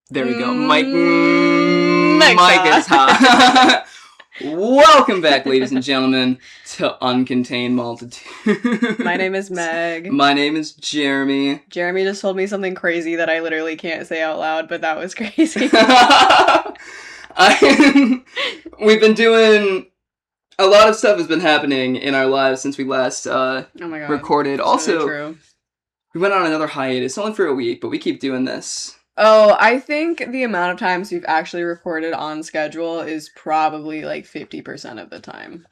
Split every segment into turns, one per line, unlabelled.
There we go. Mike is hot. Welcome back, ladies and gentlemen, to Uncontained Multitude.
My name is Meg.
My name is Jeremy.
Jeremy just told me something crazy that I literally can't say out loud, but that was crazy.
We've been doing... A lot of stuff has been happening in our lives since we last recorded. Also,
really true.
We went on another hiatus, only for a week, but we keep doing this.
Oh, I think the amount of times we've actually recorded on schedule is probably like 50% of the time.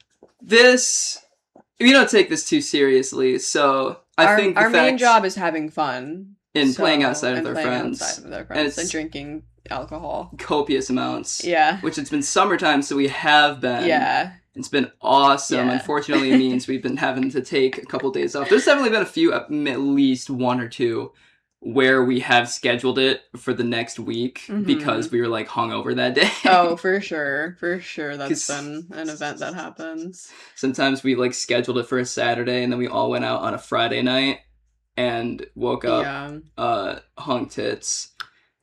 We don't take this too seriously, so I think
our main job is having fun.
And playing outside with our friends.
And drinking alcohol.
Copious amounts.
Yeah.
Which it's been summertime, so we have been.
Yeah.
It's been awesome.
Yeah.
Unfortunately, it means we've been having to take a couple days off. There's definitely been a few, at least one or two, where we have scheduled it for the next week because we were like hungover that day.
Oh, for sure. For sure. That's been an event that happens.
Sometimes we like scheduled it for a Saturday and then we all went out on a Friday night and woke up hung tits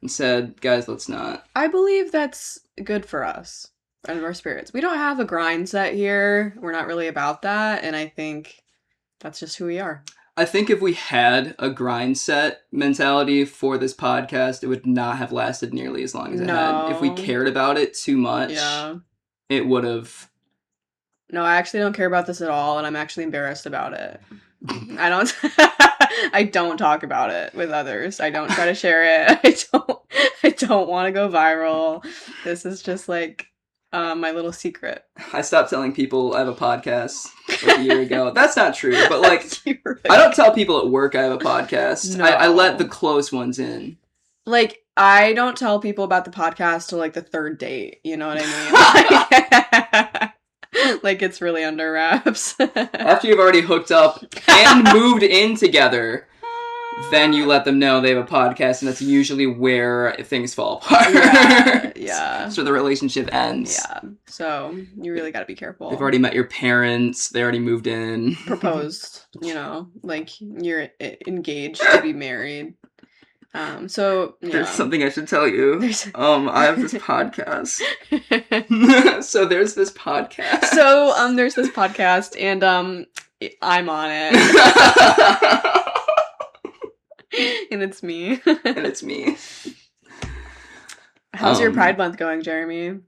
and said, guys, let's not.
I believe that's good for us and our spirits. We don't have a grind set here. We're not really about that. And I think that's just who we are.
I think if we had a grind set mentality for this podcast, it would not have lasted nearly as long as it had. If we cared about it too much, it would have...
No, I actually don't care about this at all, and I'm actually embarrassed about it. I don't talk about it with others. I don't try to share it. I don't want to go viral. This is just like my little secret.
I stopped telling people I have a podcast like a year ago. That's not true, but like I don't tell people at work I have a podcast. No. I let the close ones in.
Like I don't tell people about the podcast till like the third date. You know what I mean? Like it's really under wraps.
After you've already hooked up and moved in together, then you let them know they have a podcast, and that's usually where things fall apart.
Yeah.
So the relationship ends.
Yeah. So you really gotta be careful.
They've already met your parents. They already moved in.
Proposed. Like you're engaged to be married. So
there's something I should tell you. I have this podcast. So there's this podcast.
So there's this podcast, and I'm on it. And it's me. How's your Pride Month going, Jeremy?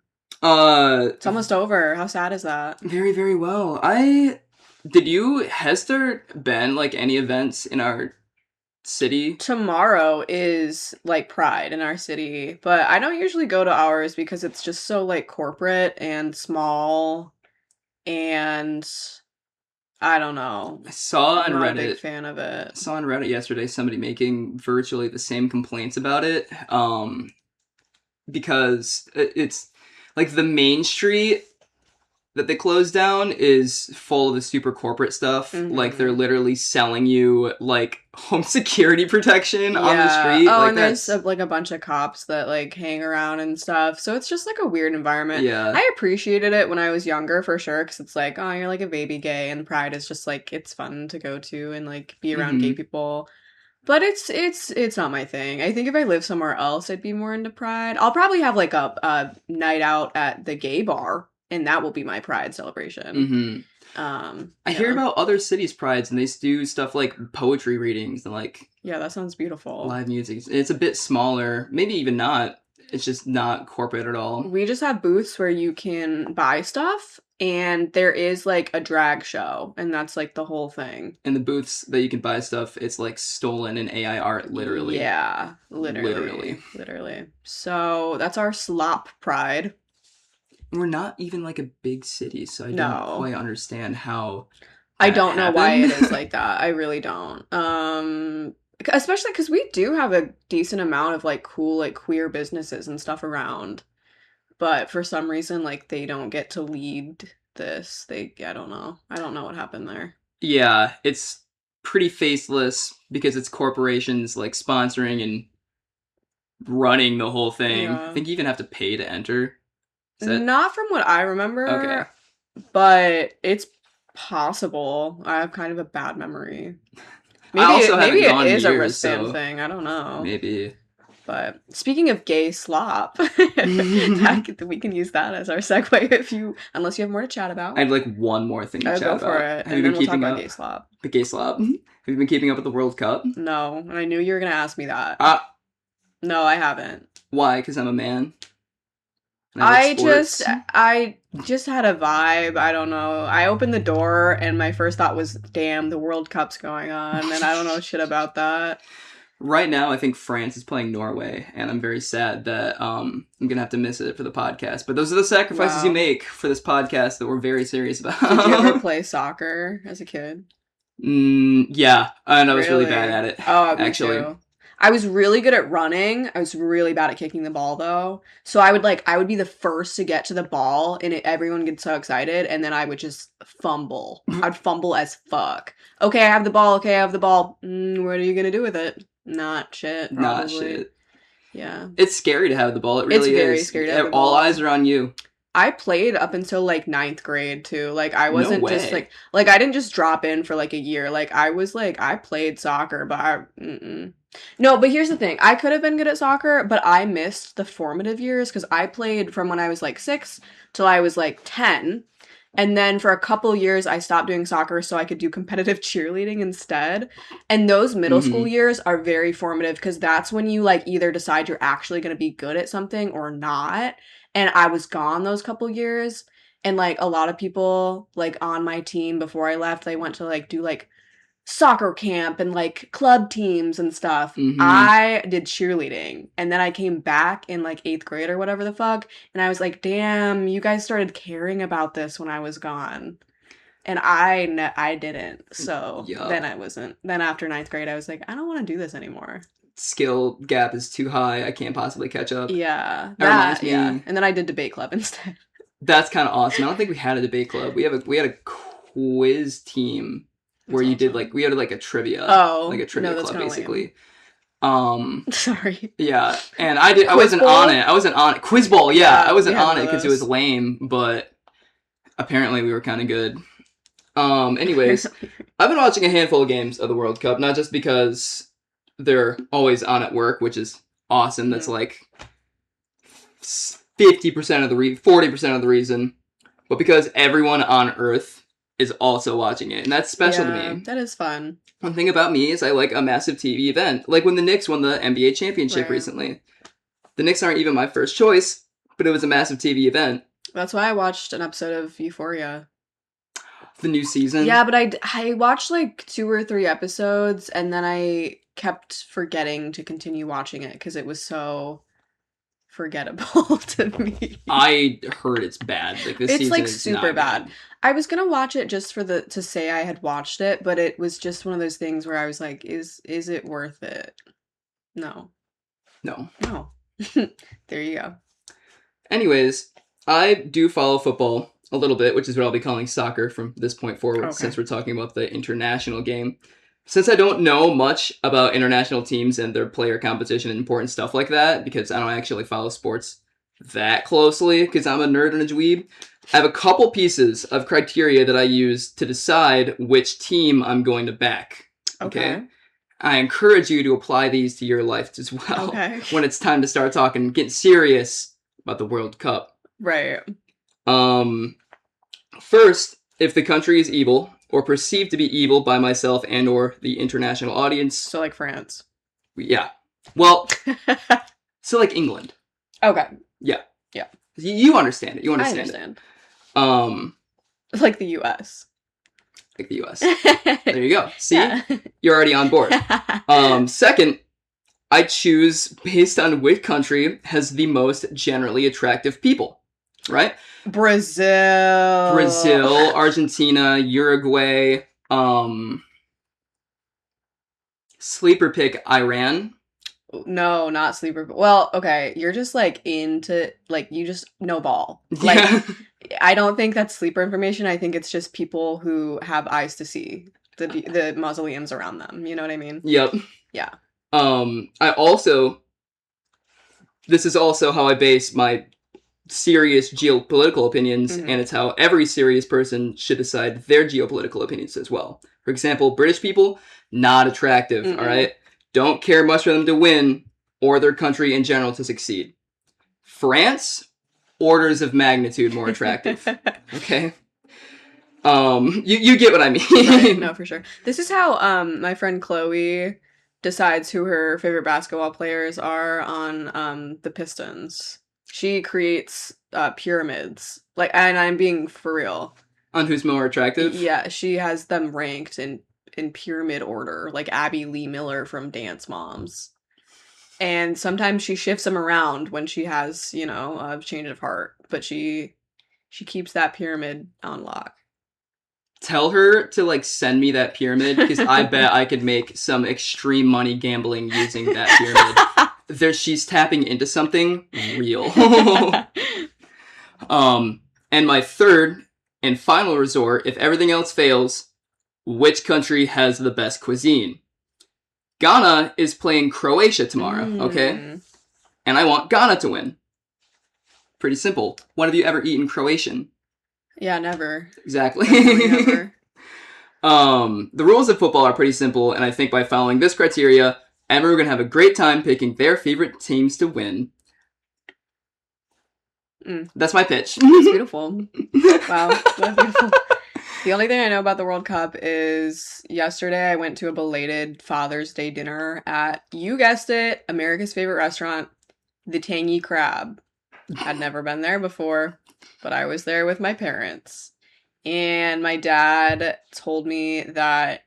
It's almost over. How sad is that?
Very, very well. Has there been like any events in our city?
Tomorrow is like Pride in our city, but I don't usually go to ours because it's just so like corporate and small, and I don't know.
I saw on Reddit.
I'm not a big fan of it.
I saw on Reddit yesterday somebody making virtually the same complaints about it. Because it's like the main street that they closed down is full of the super corporate stuff. Like they're literally selling you like home security protection on the street.
Oh,
like,
and there's like a bunch of cops that like hang around and stuff. So it's just like a weird environment. Yeah. I appreciated it when I was younger for sure, because it's like, oh, you're like a baby gay, and Pride is just like, it's fun to go to and like be around gay people. But it's not my thing. I think if I lived somewhere else, I'd be more into Pride. I'll probably have like a night out at the gay bar, and that will be my Pride celebration.
I hear about other cities' Prides, and they do stuff like poetry readings and like...
Yeah, that sounds beautiful.
Live music. It's a bit smaller. Maybe even not. It's just not corporate at all.
We just have booths where you can buy stuff, and there is like a drag show, and that's like the whole thing.
And the booths that you can buy stuff, it's like stolen in AI art, literally.
Yeah, literally. So that's our slop Pride.
We're not even like a big city, so I don't quite understand how.
I don't know why it is like that. I really don't. Especially because we do have a decent amount of like cool like queer businesses and stuff around, but for some reason like they don't get to lead this. I don't know what happened there.
Yeah, it's pretty faceless because it's corporations like sponsoring and running the whole thing. I think you even have to pay to enter.
Not from what I remember.
Okay.
But it's possible. I have kind of a bad memory. Maybe
I also
it is
years,
a wristband thing. I don't know.
Maybe.
But speaking of gay slop, we can use that as our segue unless you have more to chat about.
I have like one more thing to chat about.
Go for it.
Have you been keeping up? Gay slop. The gay slop. Have you been keeping up with the World Cup?
No, and I knew you were gonna ask me that. No, I haven't.
Why? Because I'm a man.
I just had a vibe. I don't know. I opened the door and my first thought was, damn, the World Cup's going on, and I don't know shit about that.
Right now, I think France is playing Norway, and I'm very sad that I'm going to have to miss it for the podcast. But those are the sacrifices you make for this podcast that we're very serious about.
Did you ever play soccer as a kid?
Yeah, and I was really bad at it.
Oh, actually. Too. I was really good at running. I was really bad at kicking the ball, though. So I would be the first to get to the ball, and everyone gets so excited, and then I would just fumble. I'd fumble as fuck. Okay, I have the ball. What are you going to do with it? Not shit, probably. Not shit. Yeah.
It's scary to have the ball. It really is. It's very scary to have the ball. All eyes are on you.
I played up until, like, 9th grade, too. Like, I wasn't just, like, I didn't just drop in for, like, a year. Like, I played soccer, but No, but here's the thing. I could have been good at soccer, but I missed the formative years, because I played from when I was, like, 6 till I was, like, 10. And then for a couple years, I stopped doing soccer so I could do competitive cheerleading instead. And those middle school years are very formative, because that's when you, like, either decide you're actually going to be good at something or not. And I was gone those couple years. And, like, a lot of people, like, on my team before I left, they went to, like, do, like, soccer camp and, like, club teams and stuff. I did cheerleading, and then I came back in, like, 8th grade or whatever the fuck, and I was like, damn, you guys started caring about this when I was gone, and I didn't. So then I wasn't. Then after 9th grade, I was like, I don't want to do this anymore.
Skill gap is too high. I can't possibly catch up.
Yeah, that reminds me. And then I did debate club instead.
That's kind of awesome. I don't think we had a debate club. We had a quiz team. Where you did, like, we had, like, a trivia. Oh. Like, a trivia club, basically.
Sorry.
Yeah. And I wasn't on it. Quiz Bowl, yeah. I wasn't on it because it was lame, but apparently we were kind of good. Anyways, I've been watching a handful of games of the World Cup, not just because they're always on at work, which is awesome. That's, like, 50% of the 40% of the reason, but because everyone on Earth is also watching it, and that's special to me.
That is fun.
One thing about me is I like a massive TV event. Like when the Knicks won the NBA championship recently. The Knicks aren't even my first choice, but it was a massive TV event.
That's why I watched an episode of Euphoria.
The new season?
Yeah, but I watched like 2 or 3 episodes, and then I kept forgetting to continue watching it because it was so forgettable to me.
I heard it's bad. Like this season
like
is
super bad. I was gonna watch it just for to say I had watched it, but it was just one of those things where I was like, is it worth it? No. There you go.
Anyways, I do follow football a little bit, which is what I'll be calling soccer from this point forward, since we're talking about the international game. Since I don't know much about international teams and their player competition and important stuff like that, because I don't actually follow sports that closely, because I'm a nerd and a dweeb, I have a couple pieces of criteria that I use to decide which team I'm going to back. Okay? I encourage you to apply these to your life as well. When it's time to start talking, getting serious about the World Cup.
Right.
First, if the country is evil, or perceived to be evil by myself and or the international audience.
So like France.
Yeah. Well, so like England.
Okay.
Yeah. Yeah. You understand it.
I understand. Like the US.
Like the US. There you go. See? Yeah. You're already on board. Second, I choose based on which country has the most generally attractive people. Right?
Brazil,
Argentina, Uruguay, sleeper pick Iran.
No, not sleeper. Well, okay, you're just like into like you just know ball. Like I don't think that's sleeper information. I think it's just people who have eyes to see the mausoleums around them. You know what I mean?
Yep.
Yeah.
This is also how I base my serious geopolitical opinions, and it's how every serious person should decide their geopolitical opinions as well. For example, British people, not attractive, all right? Don't care much for them to win or their country in general to succeed. France, orders of magnitude more attractive. Okay? You get what I mean.
Right, no, for sure. This is how my friend Chloe decides who her favorite basketball players are on the Pistons. She creates pyramids. Like, and I'm being for real.
On who's more attractive?
Yeah, she has them ranked in pyramid order, like Abby Lee Miller from Dance Moms. And sometimes she shifts them around when she has, you know, a change of heart. But she keeps that pyramid on lock.
Tell her to, like, send me that pyramid, because I bet I could make some extreme money gambling using that pyramid. She's tapping into something real. And my third and final resort, if everything else fails, which country has the best cuisine? Ghana is playing Croatia tomorrow, okay? And I want Ghana to win. Pretty simple. When have you ever eaten Croatian?
Yeah, never.
Exactly.
Never.
The rules of football are pretty simple, and I think by following this criteria, everyone going to have a great time picking their favorite teams to win. That's my pitch.
That's beautiful. Wow, that's beautiful. The only thing I know about the World Cup is yesterday I went to a belated Father's Day dinner at, you guessed it, America's favorite restaurant, the Tangy Crab. I'd never been there before, but I was there with my parents. And my dad told me that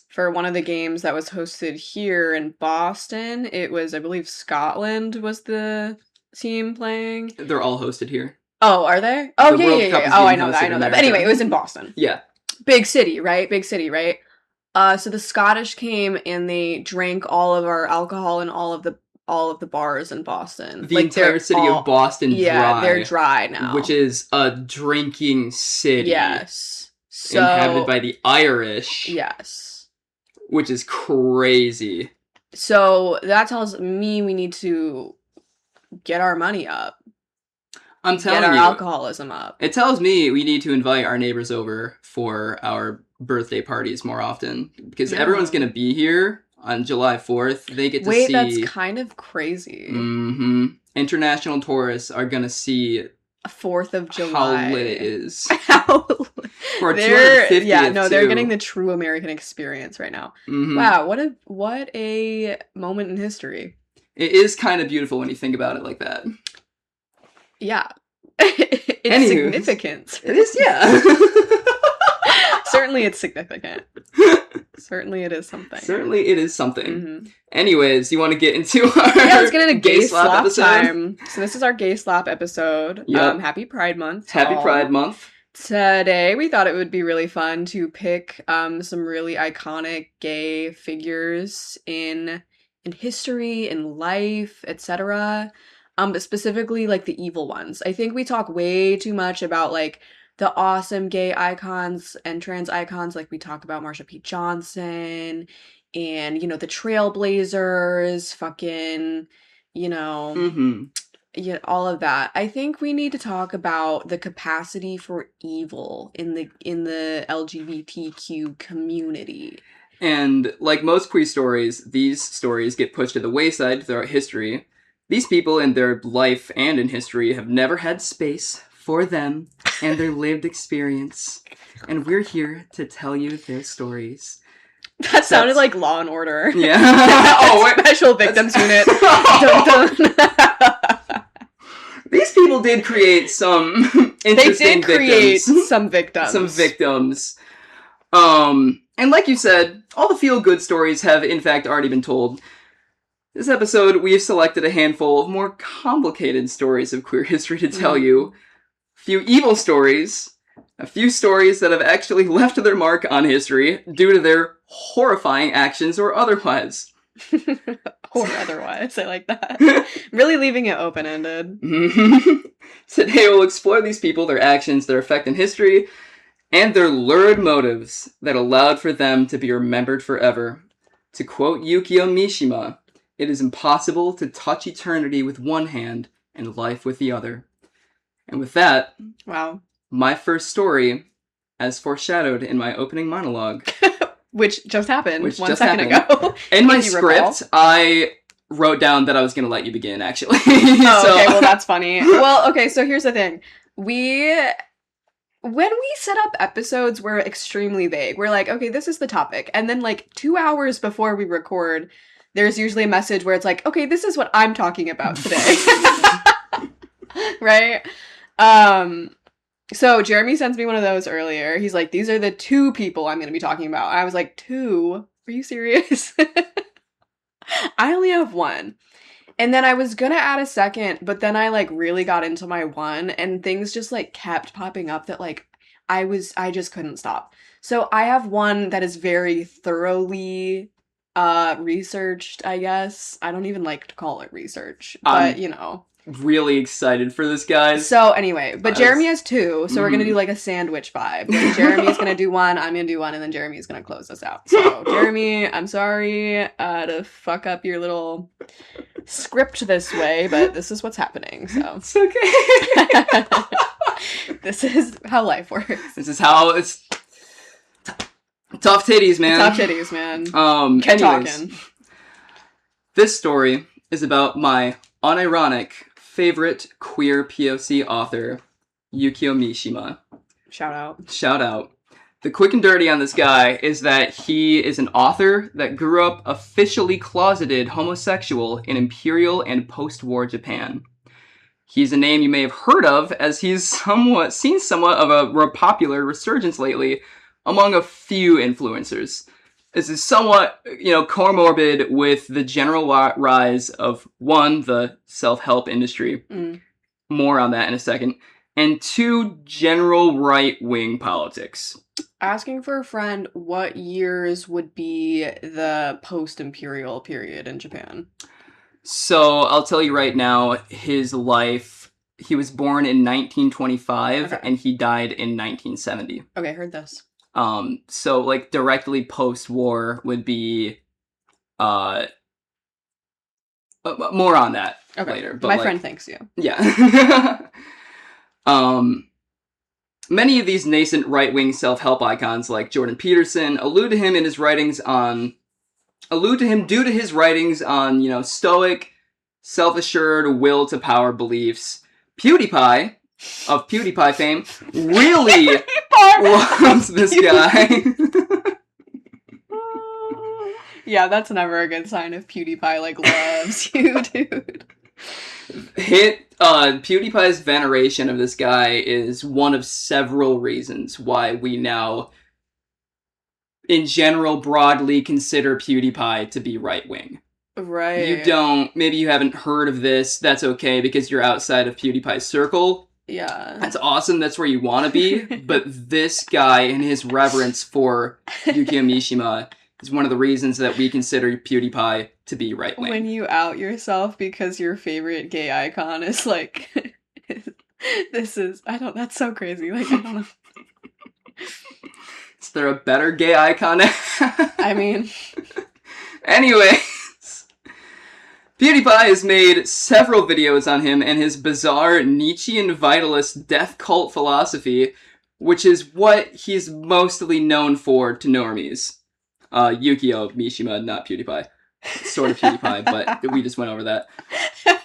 for one of the games that was hosted here in Boston, it was, I believe, Scotland was the team playing.
They're all hosted here.
Oh, are they? Oh, yeah. Oh, I know that. But anyway, it was in Boston.
Yeah.
Big city, right? So the Scottish came and they drank all of our alcohol in all of the bars in Boston.
The entire city of Boston dry.
Yeah, they're dry now.
Which is a drinking city.
Yes. So,
inhabited by the Irish.
Yes.
Which is crazy.
So that tells me we need to get our money up.
I'm telling you.
Get our alcoholism up.
It tells me we need to invite our neighbors over for our birthday parties more often. Because everyone's going to be here on July 4th. They get to see...
Wait, that's kind of crazy.
Mm-hmm. International tourists are going to see...
4th of July.
How lit it is.
For 250th, yeah, no, they're getting the true American experience right now.
Mm-hmm.
Wow, what a moment in history.
It is kind of beautiful when you think about it like that.
Yeah. It's significant.
It is, yeah.
Certainly it's significant. Certainly it is something.
Mm-hmm. Anyways, you want to get into our
let's get into gay slap episode? Time. So this is our gay slap episode.
Yep.
Happy Pride Month.
Happy Pride Month.
Today we thought it would be really fun to pick some really iconic gay figures in history, in life, etc. But specifically like the evil ones. I think we talk way too much about like the awesome gay icons and trans icons, like we talk about Marsha P. Johnson and, you know, the Trailblazers, fucking, you know, yeah, all of that. I think we need to talk about the capacity for evil in the LGBTQ community.
And like most queer stories, these stories get pushed to the wayside throughout history. These people in their life and in history have never had space for them and their lived experience. And we're here to tell you their stories.
That sounded like Law and Order.
Yeah.
Special Victims Unit. Dun, dun.
These people did create some interesting victims.
Some victims.
And like you said, all the feel-good stories have in fact already been told. This episode, we've selected a handful of more complicated stories of queer history to tell you. A few evil stories, a few stories that have actually left their mark on history due to their horrifying actions or otherwise.
Or otherwise, I like that. Really leaving it open-ended.
Today we'll explore these people, their actions, their effect in history, and their lurid motives that allowed for them to be remembered forever. To quote Yukio Mishima, "It is impossible to touch eternity with one hand and life with the other." And with that,
wow,
my first story, as foreshadowed in my opening monologue.
Which just happened 1 second ago.
In my script, I wrote down that I was going to let you begin, actually.
Okay, well, that's funny. Well, okay, so here's the thing. When we set up episodes, we're extremely vague. We're like, okay, this is the topic. And then, like, 2 hours before we record, there's usually a message where it's like, okay, this is what I'm talking about today. Right? So Jeremy sends me one of those earlier. He's like, these are the 2 people I'm going to be talking about. And I was like, 2? Are you serious? I only have 1. And then I was gonna add a second, but then I, like, really got into my 1, and things just, like, kept popping up that, like, I just couldn't stop. So I have 1 that is very thoroughly, researched, I guess. I don't even like to call it research, but, you know.
Really excited for this, guys.
So anyway, but Jeremy has 2, so we're gonna do, like, a sandwich vibe. Like, Jeremy's gonna do 1, I'm gonna do 1, and then Jeremy's gonna close us out. So, Jeremy, I'm sorry to fuck up your little script this way, but this is what's happening, so.
It's okay.
This is how life works.
This is how it's... Tough titties, man.
Tough titties, man.
Keep
talking.
This story is about my unironic favorite queer POC author, Yukio Mishima.
Shout out. The quick and dirty on this guy is that he is an author that grew up officially closeted homosexual in imperial and post-war Japan. He's a name you may have heard of, as he's seen somewhat of a popular resurgence lately among a few influencers. This is somewhat, comorbid with the general rise of, 1, the self-help industry. More on that in a second. And 2, general right-wing politics. Asking for a friend, what years would be the post-imperial period in Japan?
So, I'll tell you right now, his life, he was born in 1925, and he died in 1970.
Okay, heard this.
So, like, directly post-war would be, more on that later. But
my friend thanks you.
Yeah. Many of these nascent right-wing self-help icons, like Jordan Peterson, allude to him due to his writings on, stoic, self-assured, will-to-power beliefs. PewDiePie, of PewDiePie fame, really loves this guy.
Yeah, that's never a good sign if PewDiePie, like, loves you, dude.
PewDiePie's veneration of this guy is one of several reasons why we now, in general, broadly consider PewDiePie to be right-wing.
Right.
Maybe you haven't heard of this, that's okay, because you're outside of PewDiePie's circle.
Yeah.
That's awesome, that's where you want to be, but this guy and his reverence for Yukio Mishima is one of the reasons that we consider PewDiePie to be right-wing.
When you out yourself because your favorite gay icon is, like, that's so crazy, like, I don't know.
Is there a better gay icon?
I mean...
Anyways, PewDiePie has made several videos on him and his bizarre Nietzschean vitalist death cult philosophy, which is what he's mostly known for to normies. Yukio Mishima, not PewDiePie. Sort of PewDiePie, but we just went over that.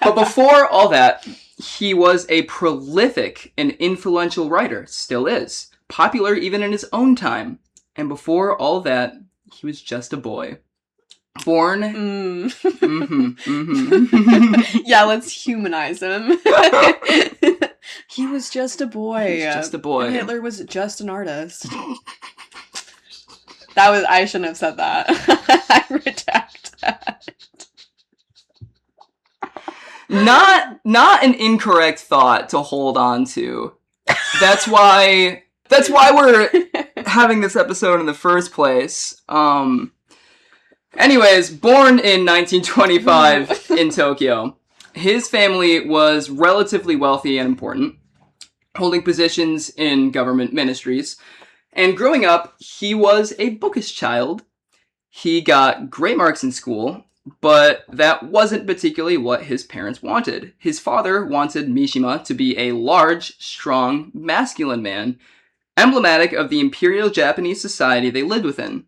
But before all that, he was a prolific and influential writer. Still is. Popular even in his own time. And before all that, he was just a boy. Born...
Yeah, let's humanize him. He was just a boy.
He was just a boy.
And Hitler was just an artist. I shouldn't have said that. I retract that.
Not an incorrect thought to hold on to. That's why we're having this episode in the first place. Anyways, born in 1925 in Tokyo, his family was relatively wealthy and important, holding positions in government ministries. And growing up, he was a bookish child. He got great marks in school, but that wasn't particularly what his parents wanted. His father wanted Mishima to be a large, strong, masculine man, emblematic of the imperial Japanese society they lived within.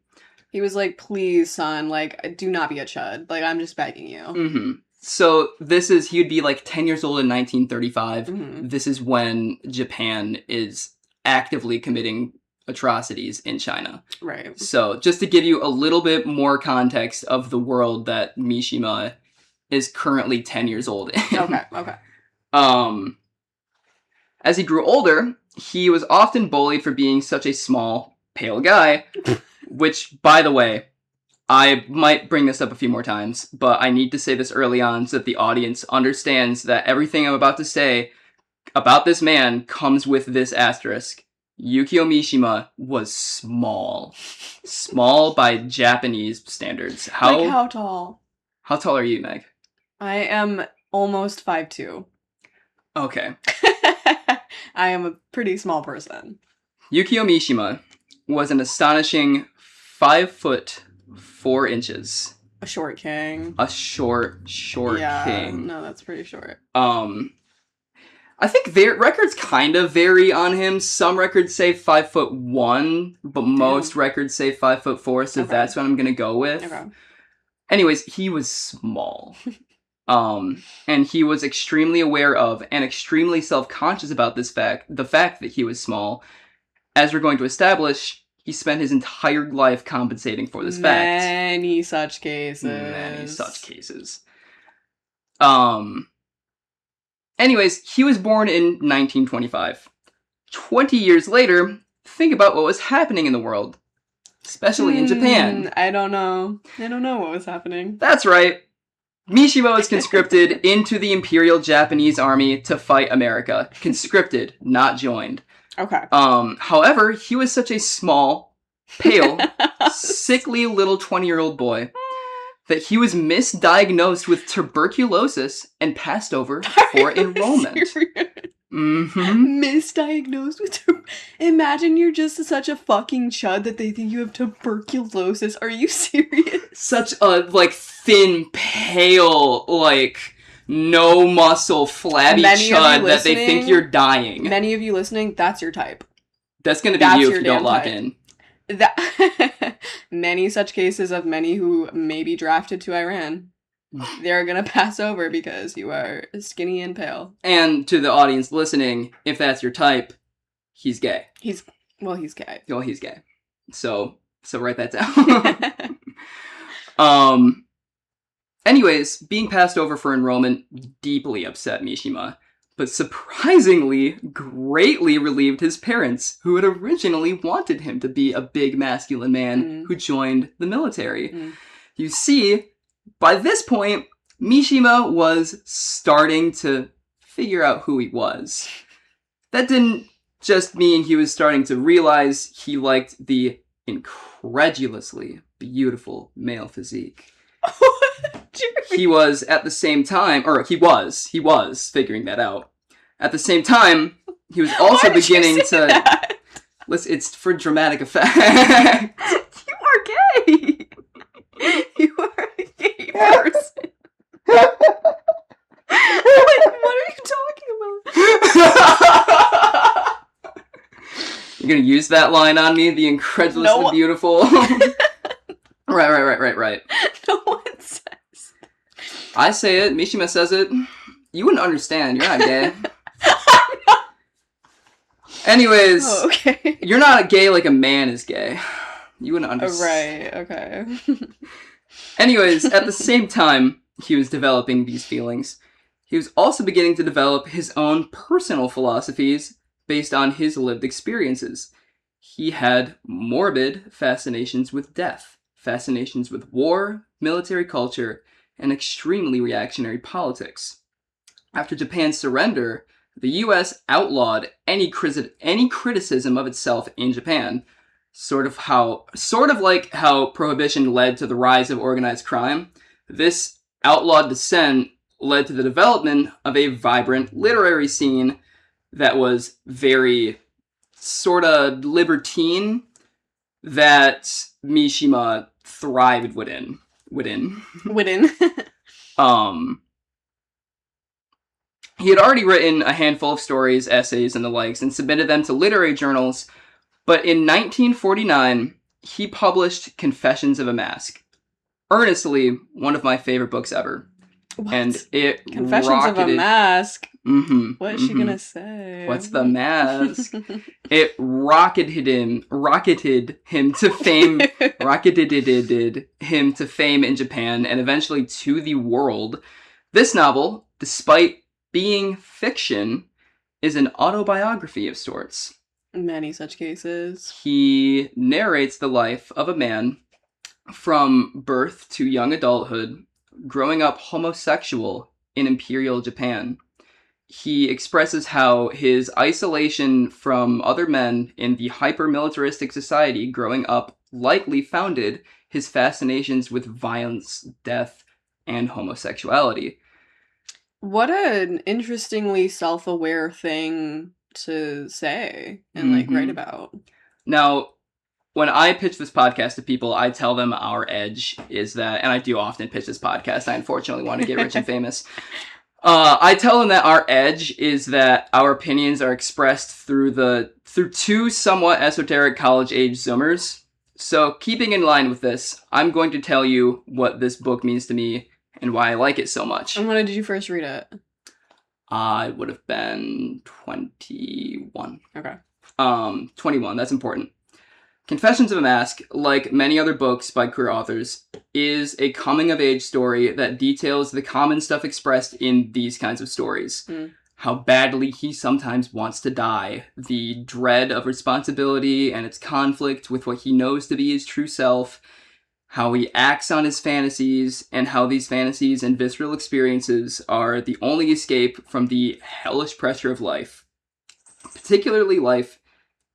He was like, please, son, like, do not be a chud. Like, I'm just begging you.
Mm-hmm. So he would be like 10 years old in 1935. Mm-hmm. This is when Japan is actively committing atrocities in China.
Right.
So just to give you a little bit more context of the world that Mishima is currently 10 years old in.
Okay.
As he grew older, he was often bullied for being such a small, pale guy, which, by the way, I might bring this up a few more times, but I need to say this early on so that the audience understands that everything I'm about to say about this man comes with this asterisk. Yukio Mishima was small. Small by Japanese standards.
How tall?
How tall are you, Meg?
I am almost 5'2".
Okay.
I am a pretty small person.
Yukio Mishima was an astonishing 5'4".
A short king.
A short king.
No, that's pretty short.
I think their records kind of vary on him. Some records say 5'1", but most records say 5'4", so that's what I'm gonna go with.
Okay.
Anyways, he was small. And he was extremely aware of and extremely self-conscious about the fact that he was small. As we're going to establish, he spent his entire life compensating for this fact.
Many such cases.
Anyways, he was born in 1925. 20 years later, think about what was happening in the world. Especially in Japan.
I don't know what was happening.
That's right. Mishima was conscripted into the Imperial Japanese Army to fight America. Conscripted, not joined.
Okay.
However, he was such a small, pale, sickly little 20-year-old boy that he was misdiagnosed with tuberculosis and passed over for enrollment. Mm-hmm.
Misdiagnosed with Imagine you're just such a fucking chud that they think you have tuberculosis. Are you serious?
Such a, thin, pale, no muscle, flabby chud that they think you're dying.
Many of you listening, that's your type.
That's gonna be you if you don't lock in.
Many such cases of many who may be drafted to Iran. They're gonna pass over because you are skinny and pale.
And to the audience listening, if that's your type, he's gay.
He's gay.
Well, he's gay. So write that down. Anyways, being passed over for enrollment deeply upset Mishima, but surprisingly, greatly relieved his parents, who had originally wanted him to be a big masculine man who joined the military. You see, by this point, Mishima was starting to figure out who he was. That didn't just mean he was starting to realize he liked the incredulously beautiful male physique. He was at the same time, or he was figuring that out. At the same time, he was also beginning to...
That?
Listen, it's for dramatic effect.
You are gay! You are a gay person. What are you talking about?
You're gonna use that line on me? The incredulously beautiful? Right.
No one says.
I say it. Mishima says it. You wouldn't understand. You're not gay. Anyways,
okay.
You're not gay like a man is gay. You wouldn't understand.
Right, okay.
Anyways, at the same time he was developing these feelings, he was also beginning to develop his own personal philosophies based on his lived experiences. He had morbid fascinations with death, fascinations with war, military culture, and extremely reactionary politics. After Japan's surrender, the U.S. outlawed any criticism of itself in Japan, sort of like how prohibition led to the rise of organized crime. This outlawed dissent led to the development of a vibrant literary scene that was very sort of libertine that Mishima thrived within. He had already written a handful of stories, essays, and the likes, and submitted them to literary journals, but in 1949, he published Confessions of a Mask. Earnestly, one of my favorite books ever.
What?
And it
Confessions of a Mask?
Mm-hmm.
What is she gonna say?
What's the mask? It rocketed him to fame. Rocketed him to fame in Japan and eventually to the world. This novel, despite being fiction, is an autobiography of sorts.
Many such cases.
He narrates the life of a man from birth to young adulthood, growing up homosexual in Imperial Japan. He expresses how his isolation from other men in the hyper-militaristic society growing up likely founded his fascinations with violence, death, and homosexuality.
What an interestingly self-aware thing to say and, write about.
Now, when I pitch this podcast to people, I tell them our edge is that, and I do often pitch this podcast, I unfortunately want to get rich and famous. I tell them that our edge is that our opinions are expressed through two somewhat esoteric college-age Zoomers. So, keeping in line with this, I'm going to tell you what this book means to me and why I like it so much.
And when did you first read it?
I would have been 21.
Okay.
21, that's important. Confessions of a Mask, like many other books by queer authors, is a coming-of-age story that details the common stuff expressed in these kinds of stories. How badly he sometimes wants to die, the dread of responsibility and its conflict with what he knows to be his true self, how he acts on his fantasies, and how these fantasies and visceral experiences are the only escape from the hellish pressure of life, particularly life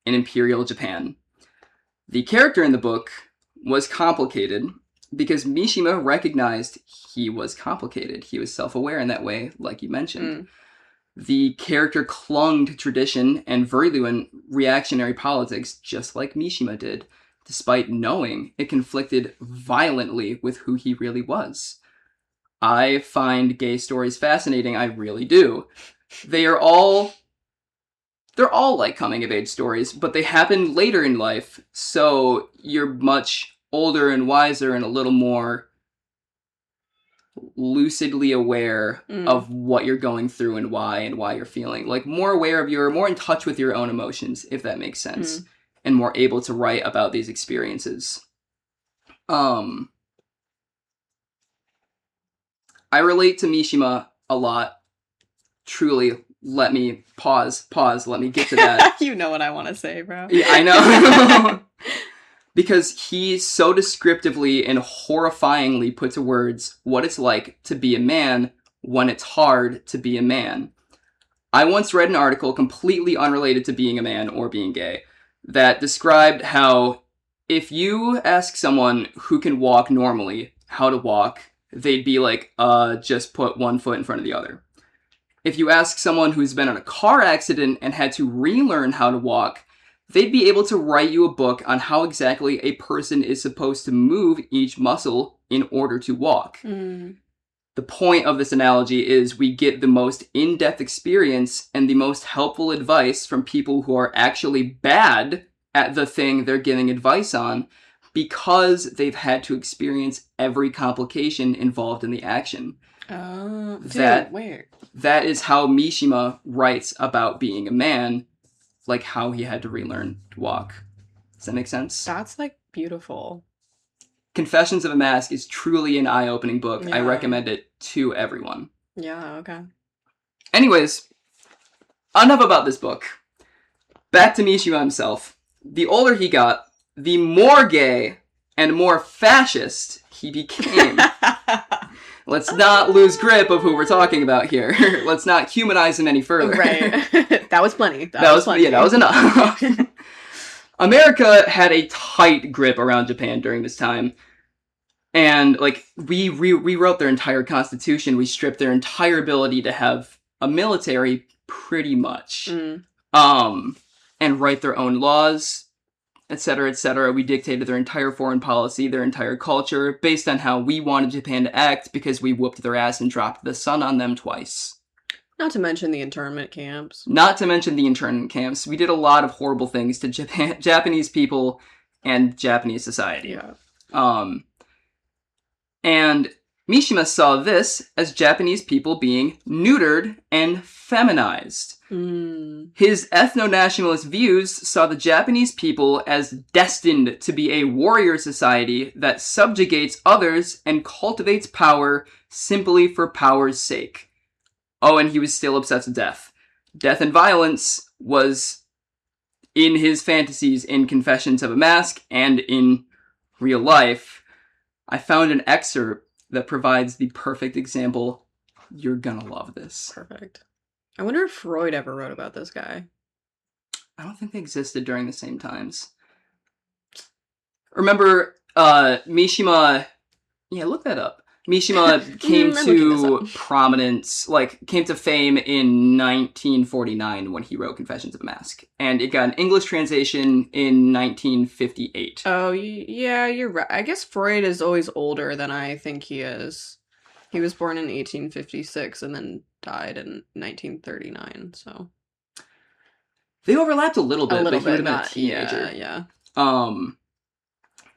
in Imperial Japan. The character in the book was complicated because Mishima recognized he was complicated. He was self-aware in that way, like you mentioned. The character clung to tradition and virulent reactionary politics just like Mishima did, despite knowing it conflicted violently with who he really was. I find gay stories fascinating, I really do. They're all like coming-of-age stories, but they happen later in life, so you're much older and wiser and a little more lucidly aware of what you're going through and why you're feeling. Like, more in touch with your own emotions, if that makes sense, and more able to write about these experiences. I relate to Mishima a lot, truly. Let me pause, let me get to that.
You know what I want to say, bro.
Yeah, I know. Because he so descriptively and horrifyingly put to words what it's like to be a man when it's hard to be a man. I once read an article completely unrelated to being a man or being gay that described how if you ask someone who can walk normally how to walk, they'd be like, just put one foot in front of the other. If you ask someone who's been in a car accident and had to relearn how to walk, they'd be able to write you a book on how exactly a person is supposed to move each muscle in order to walk. The point of this analogy is we get the most in-depth experience and the most helpful advice from people who are actually bad at the thing they're giving advice on because they've had to experience every complication involved in the action.
Oh,
that is how Mishima writes about being a man, like how he had to relearn to walk. Does that make sense?
That's, beautiful.
Confessions of a Mask is truly an eye-opening book. Yeah. I recommend it to everyone.
Yeah, okay.
Anyways, enough about this book. Back to Mishima himself. The older he got, the more gay and more fascist he became. Let's not lose grip of who we're talking about here. Let's not humanize him any further.
Right. That was plenty. That was plenty.
Yeah, that was enough. America had a tight grip around Japan during this time. And, we rewrote their entire constitution. We stripped their entire ability to have a military, pretty much. And write their own laws, etc., etc. We dictated their entire foreign policy, their entire culture, based on how we wanted Japan to act because we whooped their ass and dropped the sun on them twice.
Not to mention the internment camps.
We did a lot of horrible things to Japanese people and Japanese society.
Yeah.
And Mishima saw this as Japanese people being neutered and feminized. His ethno-nationalist views saw the Japanese people as destined to be a warrior society that subjugates others and cultivates power simply for power's sake. Oh, and he was still obsessed with death. Death and violence was in his fantasies in Confessions of a Mask and in real life. I found an excerpt that provides the perfect example. You're gonna love this.
Perfect. I wonder if Freud ever wrote about this guy.
I don't think they existed during the same times. Remember, Mishima... Yeah, look that up. Mishima came to prominence, came to fame in 1949 when he wrote Confessions of a Mask. And it got an English translation in 1958.
Oh, yeah, you're right. I guess Freud is always older than I think he is. He was born in 1856 and then died in 1939, so...
They overlapped a little bit, but he would have been a teenager.
Yeah.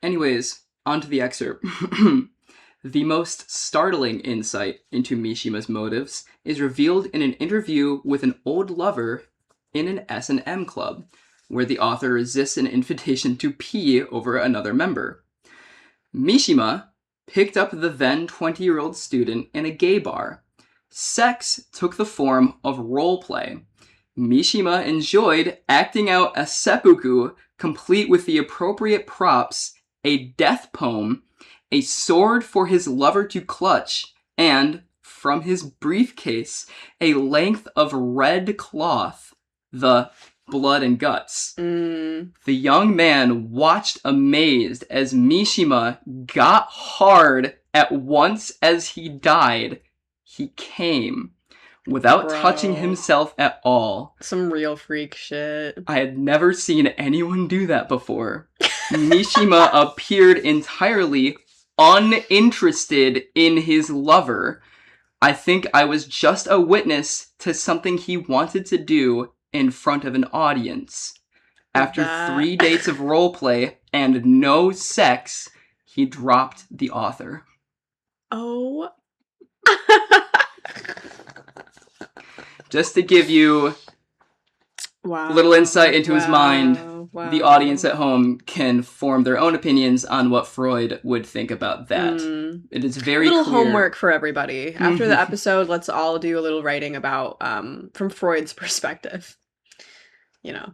Anyways, on to the excerpt. The most startling insight into Mishima's motives is revealed in an interview with an old lover in an S&M club, where the author resists an invitation to pee over another member. Mishima picked up the then 20-year-old student in a gay bar. Sex took the form of role play. Mishima enjoyed acting out a seppuku, complete with the appropriate props, a death poem, a sword for his lover to clutch, and, from his briefcase, a length of red cloth, the blood and guts. The young man watched amazed as Mishima got hard at once as he died. He came, without touching himself at all.
Some real freak shit.
I had never seen anyone do that before. Mishima appeared entirely uninterested in his lover. I think I was just a witness to something he wanted to do in front of an audience. After 3 dates of roleplay and no sex, he dropped the author.
Oh.
Just to give you a little insight into his mind, the audience at home can form their own opinions on what Freud would think about that. It is very
little
clear.
Homework for everybody. After the episode, let's all do a little writing about from Freud's perspective. You
know.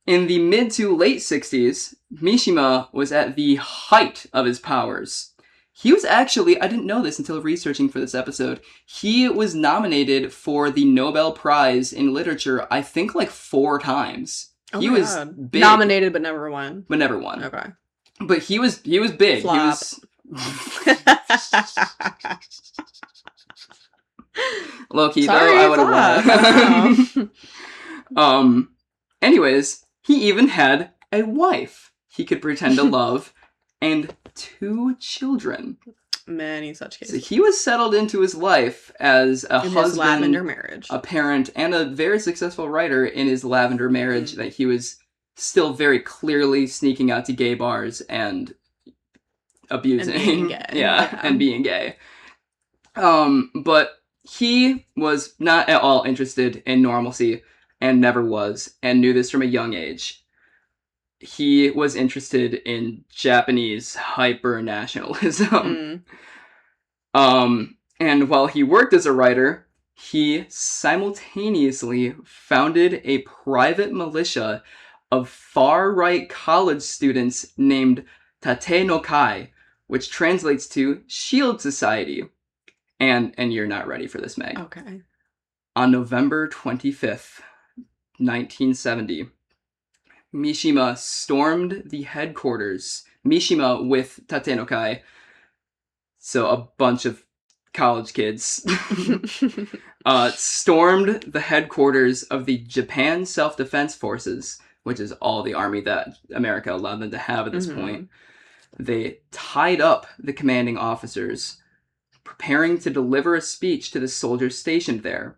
In the mid to late 60s, Mishima was at the height of his powers. He was actually, I didn't know this until researching for this episode, he was nominated for the Nobel Prize in Literature, I think 4 times.
Oh
he was big.
Nominated but never won.
But never won.
Okay.
But he was big.
Flop.
Low-key, though, I would have won. Anyways, he even had a wife he could pretend to love, and 2 children.
Many such cases.
So he was settled into his life as a husband,
his lavender marriage,
a parent, and a very successful writer in his lavender marriage that he was still very clearly sneaking out to gay bars and abusing.
And being gay.
Yeah, and being gay. But he was not at all interested in normalcy and never was, and knew this from a young age. He was interested in Japanese hyper-nationalism. And while he worked as a writer, he simultaneously founded a private militia of far-right college students named Tate no Kai, which translates to Shield Society. And you're not ready for this, Meg.
Okay.
On November 25th, 1970... Mishima stormed the headquarters. Mishima with Tate no Kai. So a bunch of college kids. Stormed the headquarters of the Japan Self-Defense Forces, which is all the army that America allowed them to have at this point. They tied up the commanding officers, preparing to deliver a speech to the soldiers stationed there.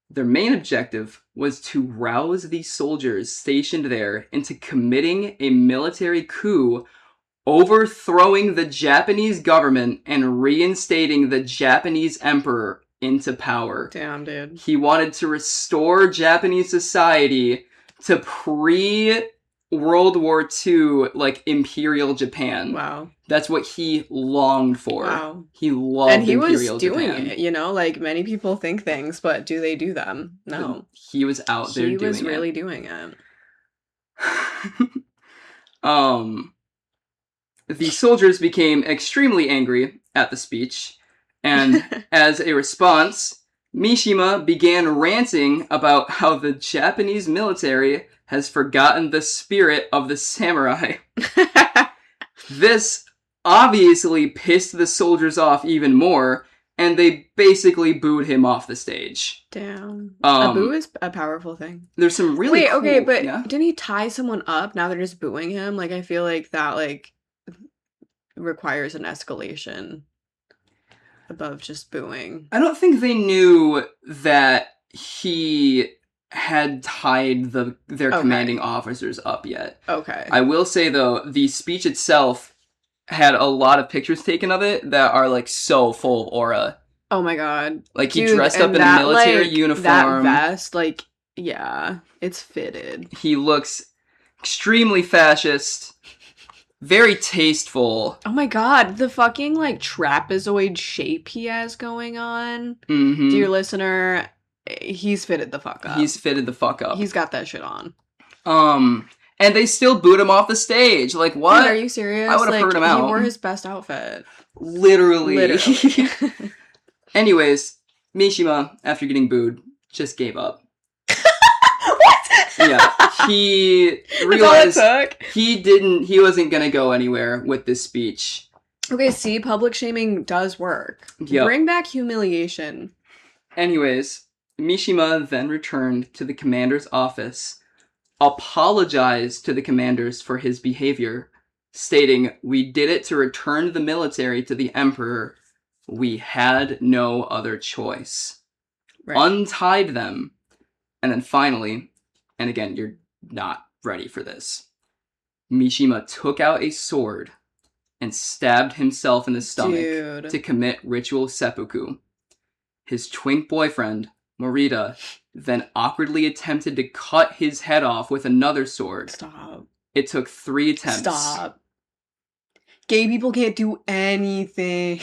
Their main objective was to rouse the soldiers stationed there into committing a military coup, overthrowing the Japanese government and reinstating the Japanese emperor into power.
Damn, dude.
He wanted to restore Japanese society to pre-World War II, like, Imperial Japan.
Wow.
That's what he longed for.
Wow.
He loved Imperial Japan.
And he was doing it, you know? Like, many people think things, but do they do them? No.
He was out there doing it.
He was really doing it.
The soldiers became extremely angry at the speech, and as a response, Mishima began ranting about how the Japanese military has forgotten the spirit of the samurai. This obviously pissed the soldiers off even more, and they basically booed him off the stage.
Damn. A boo is a powerful thing.
There's some really
Wait,
cool...
okay, but didn't he tie someone up? Now they're just booing him? Like, I feel like that, like, requires an escalation above just booing.
I don't think they knew that he had tied their commanding officers up yet.
Okay.
I will say, though, the speech itself had a lot of pictures taken of it that are, like, so full of aura.
Oh my god.
Like, he dressed up in a military uniform.
That vest, like, yeah, it's fitted.
He looks extremely fascist. Very tasteful.
Oh my god, the fucking, like, trapezoid shape he has going on.
Mm-hmm.
Dear listener, he's fitted the fuck up.
He's fitted the fuck up.
He's got that shit on.
And they still boot him off the stage. Like, what?
Dude, are you serious?
I would have heard him out.
He wore his best outfit.
Literally. Anyways, Mishima, after getting booed, just gave up.
What?
Yeah. He realized he wasn't gonna go anywhere with this speech.
Okay, see, public shaming does work.
Yep.
Bring back humiliation.
Anyways, Mishima then returned to the commander's office, apologized to the commanders for his behavior, stating, "We did it to return the military to the emperor. We had no other choice." Right. Untied them, and then finally, and again, you're not ready for this, Mishima took out a sword and stabbed himself in the stomach to commit ritual seppuku. His twink boyfriend, Morita, then awkwardly attempted to cut his head off with another sword.
Stop.
It took 3 attempts.
Stop. Gay people can't do anything.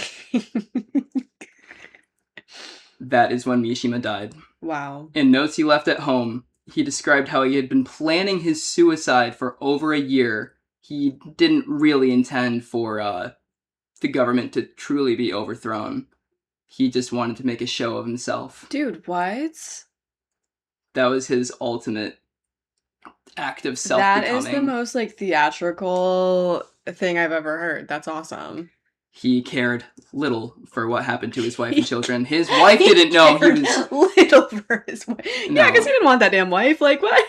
That is when Mishima died.
Wow.
In notes he left at home, he described how he had been planning his suicide for over a year. He didn't really intend for the government to truly be overthrown. He just wanted to make a show of himself.
Dude, what?
That was his ultimate act of self-becoming.
That is the most, like, theatrical thing I've ever heard. That's awesome.
He cared little for what happened to his wife and children. His wife didn't know he was...
little for his wife.
No.
Yeah, because he didn't want that damn wife. Like, what?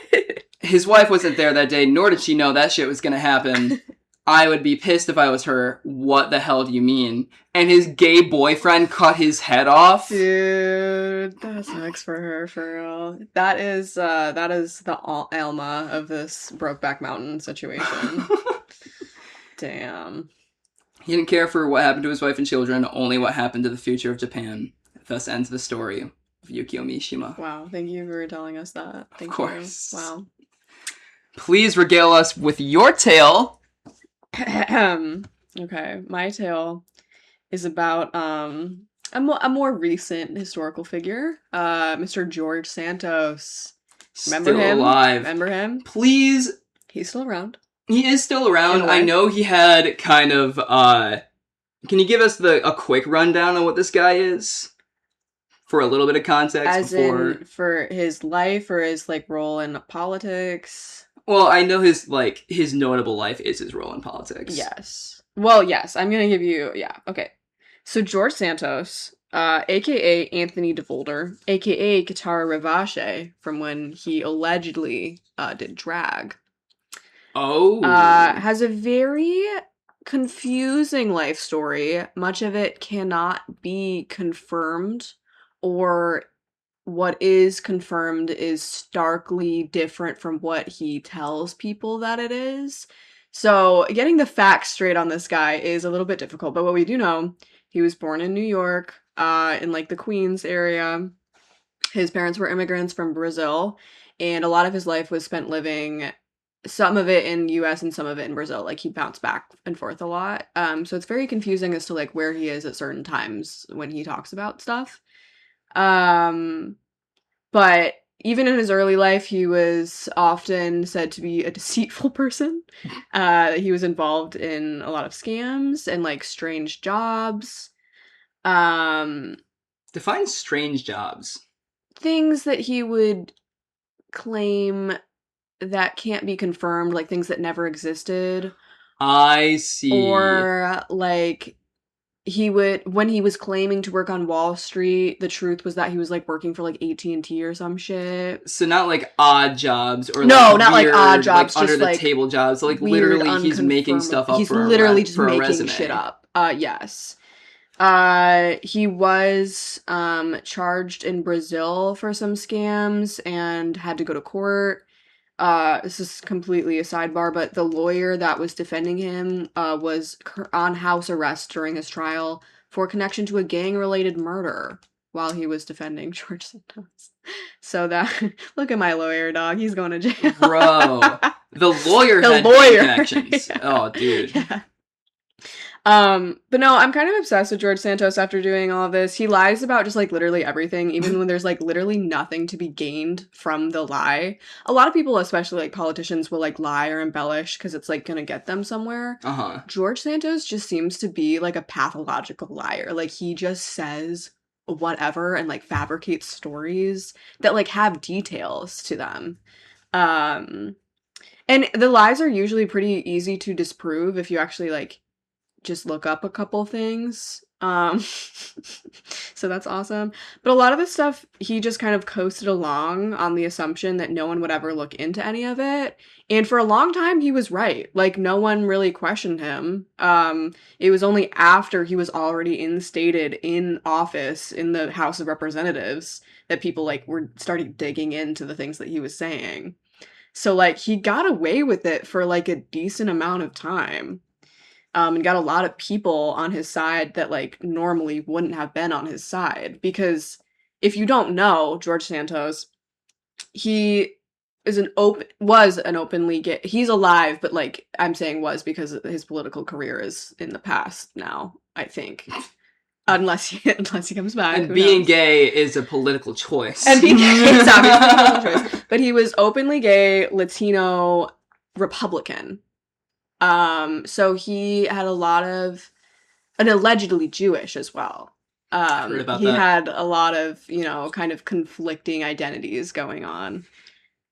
His wife wasn't there that day, nor did she know that shit was gonna happen. I would be pissed if I was her. What the hell do you mean? And his gay boyfriend cut his head off?
Dude, that sucks for her, for real. That is the Alma of this Brokeback Mountain situation. Damn.
He didn't care for what happened to his wife and children, only what happened to the future of Japan. Thus ends the story of Yukio Mishima.
Wow, thank you for telling us that. Thank you. Of course. Wow.
Please regale us with your tale.
Okay, my tale is about a more recent historical figure, Mr. George Santos. Remember
still
him?
Alive.
Remember him?
Please.
He's still around.
He is still around. I know he had kind of, can you give us a quick rundown on what this guy is? For a little bit of context.
As in, for his life or his, like, role in politics?
Well, I know his notable life is his role in politics.
Yes. Well, yes, I'm gonna give you, yeah, okay. So George Santos, a.k.a. Anthony DeVolder, a.k.a. Katara Ravache, from when he allegedly did drag.
Oh.
Has a very confusing life story. Much of it cannot be confirmed or what is confirmed is starkly different from what he tells people that it is. So getting the facts straight on this guy is a little bit difficult, but what we do know, he was born in New York, in like the Queens area. His parents were immigrants from Brazil, and a lot of his life was spent living, some of it in US and some of it in Brazil. Like he bounced back and forth a lot. So it's very confusing as to like where he is at certain times when he talks about stuff. But even in his early life, he was often said to be a deceitful person. He was involved in a lot of scams and like strange jobs.
Define strange jobs.
Things that he would claim that can't be confirmed, like things that never existed.
I see.
Or like when he was claiming to work on Wall Street, the truth was that he was like working for like AT&T or some shit.
So not like odd jobs or
no,
like
not
weird,
like odd jobs,
like under
just
the
like
table jobs. Like literally, he's making stuff up.
He's
for
literally
a
just
for a
making
resume.
shit up. Yes. He was charged in Brazil for some scams and had to go to court. This is completely a sidebar, but the lawyer that was defending him was on house arrest during his trial for connection to a gang-related murder while he was defending George Santos. So that, look at my lawyer, dog. He's going to jail.
Bro, the lawyer
The
had
lawyer.
connections. Yeah. Oh, dude.
Yeah. But no, I'm kind of obsessed with George Santos after doing all of this. He lies about just like literally everything, even when there's like literally nothing to be gained from the lie. A lot of people, especially like politicians, will like lie or embellish because it's like gonna get them somewhere.
Uh-huh.
George Santos just seems to be like a pathological liar. Like he just says whatever and like fabricates stories that like have details to them. And the lies are usually pretty easy to disprove if you actually like just look up a couple things. So that's awesome. But a lot of this stuff, he just kind of coasted along on the assumption that no one would ever look into any of it. And for a long time, he was right. Like, no one really questioned him. It was only after he was already instated in office in the House of Representatives that people, like, were starting digging into the things that he was saying. So, like, he got away with it for, like, a decent amount of time. And got a lot of people on his side that, like, normally wouldn't have been on his side. Because if you don't know George Santos, he was an openly gay. He's alive, but, like, I'm saying was because his political career is in the past now, I think. Unless he comes back.
And being gay is a political choice.
And being gay is obviously a political choice. But he was openly gay, Latino, Republican. So he had a lot of, and allegedly Jewish as well.
Heard about
he
that.
had a lot of, kind of conflicting identities going on.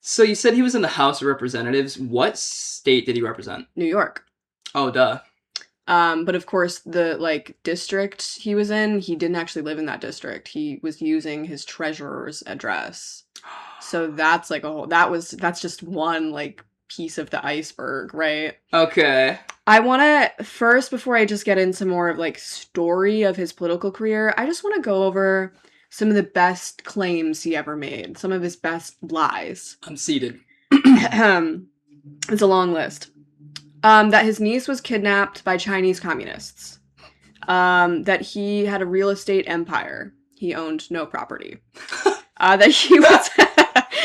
So you said he was in the House of Representatives. What state did he represent?
New York.
Oh, duh.
But of course, the, like, district he was in, he didn't actually live in that district. He was using his treasurer's address. So that's, like, that's just one, like, piece of the iceberg, right?
Okay.
I want to, first, before I just get into more of, like, story of his political career, I just want to go over some of the best claims he ever made, some of his best lies.
I'm seated.
It's a long list. That his niece was kidnapped by Chinese communists. That he had a real estate empire. He owned no property. That he was...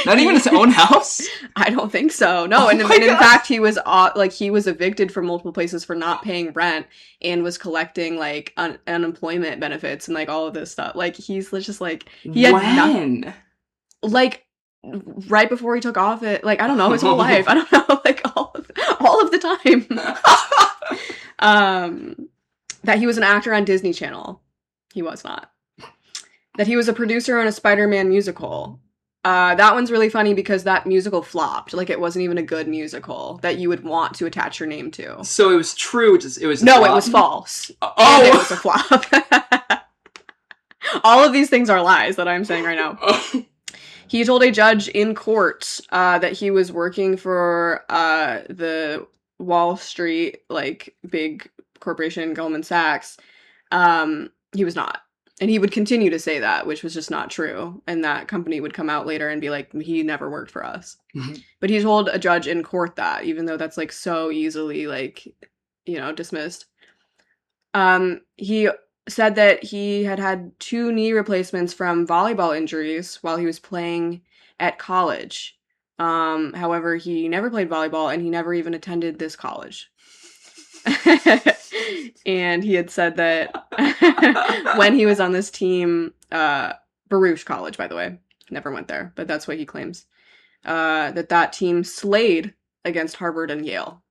Not even his own house?
I don't think so. No, and in fact, he was evicted from multiple places for not paying rent and was collecting like unemployment benefits and like all of this stuff. Like he's just like he had nothing. Like right before he took office, like I don't know, his whole life. I don't know, like all of the time. That he was an actor on Disney Channel. He was not. That he was a producer on a Spider-Man musical. That one's really funny because that musical flopped. Like, it wasn't even a good musical that you would want to attach your name to.
So it was true, it was
no, it was false.
Oh!
And it was a flop. All of these things are lies that I'm saying right now. He told a judge in court that he was working for the Wall Street, like, big corporation, Goldman Sachs. He was not. And he would continue to say that, which was just not true. And that company would come out later and be like, he never worked for us. Mm-hmm. But he told a judge in court that, even though that's like so easily like, dismissed. He said that he had 2 knee replacements from volleyball injuries while he was playing at college. However, he never played volleyball and he never even attended this college. And he had said that when he was on this team, Baruch College, by the way, never went there, but that's what he claims, that team slayed against Harvard and Yale.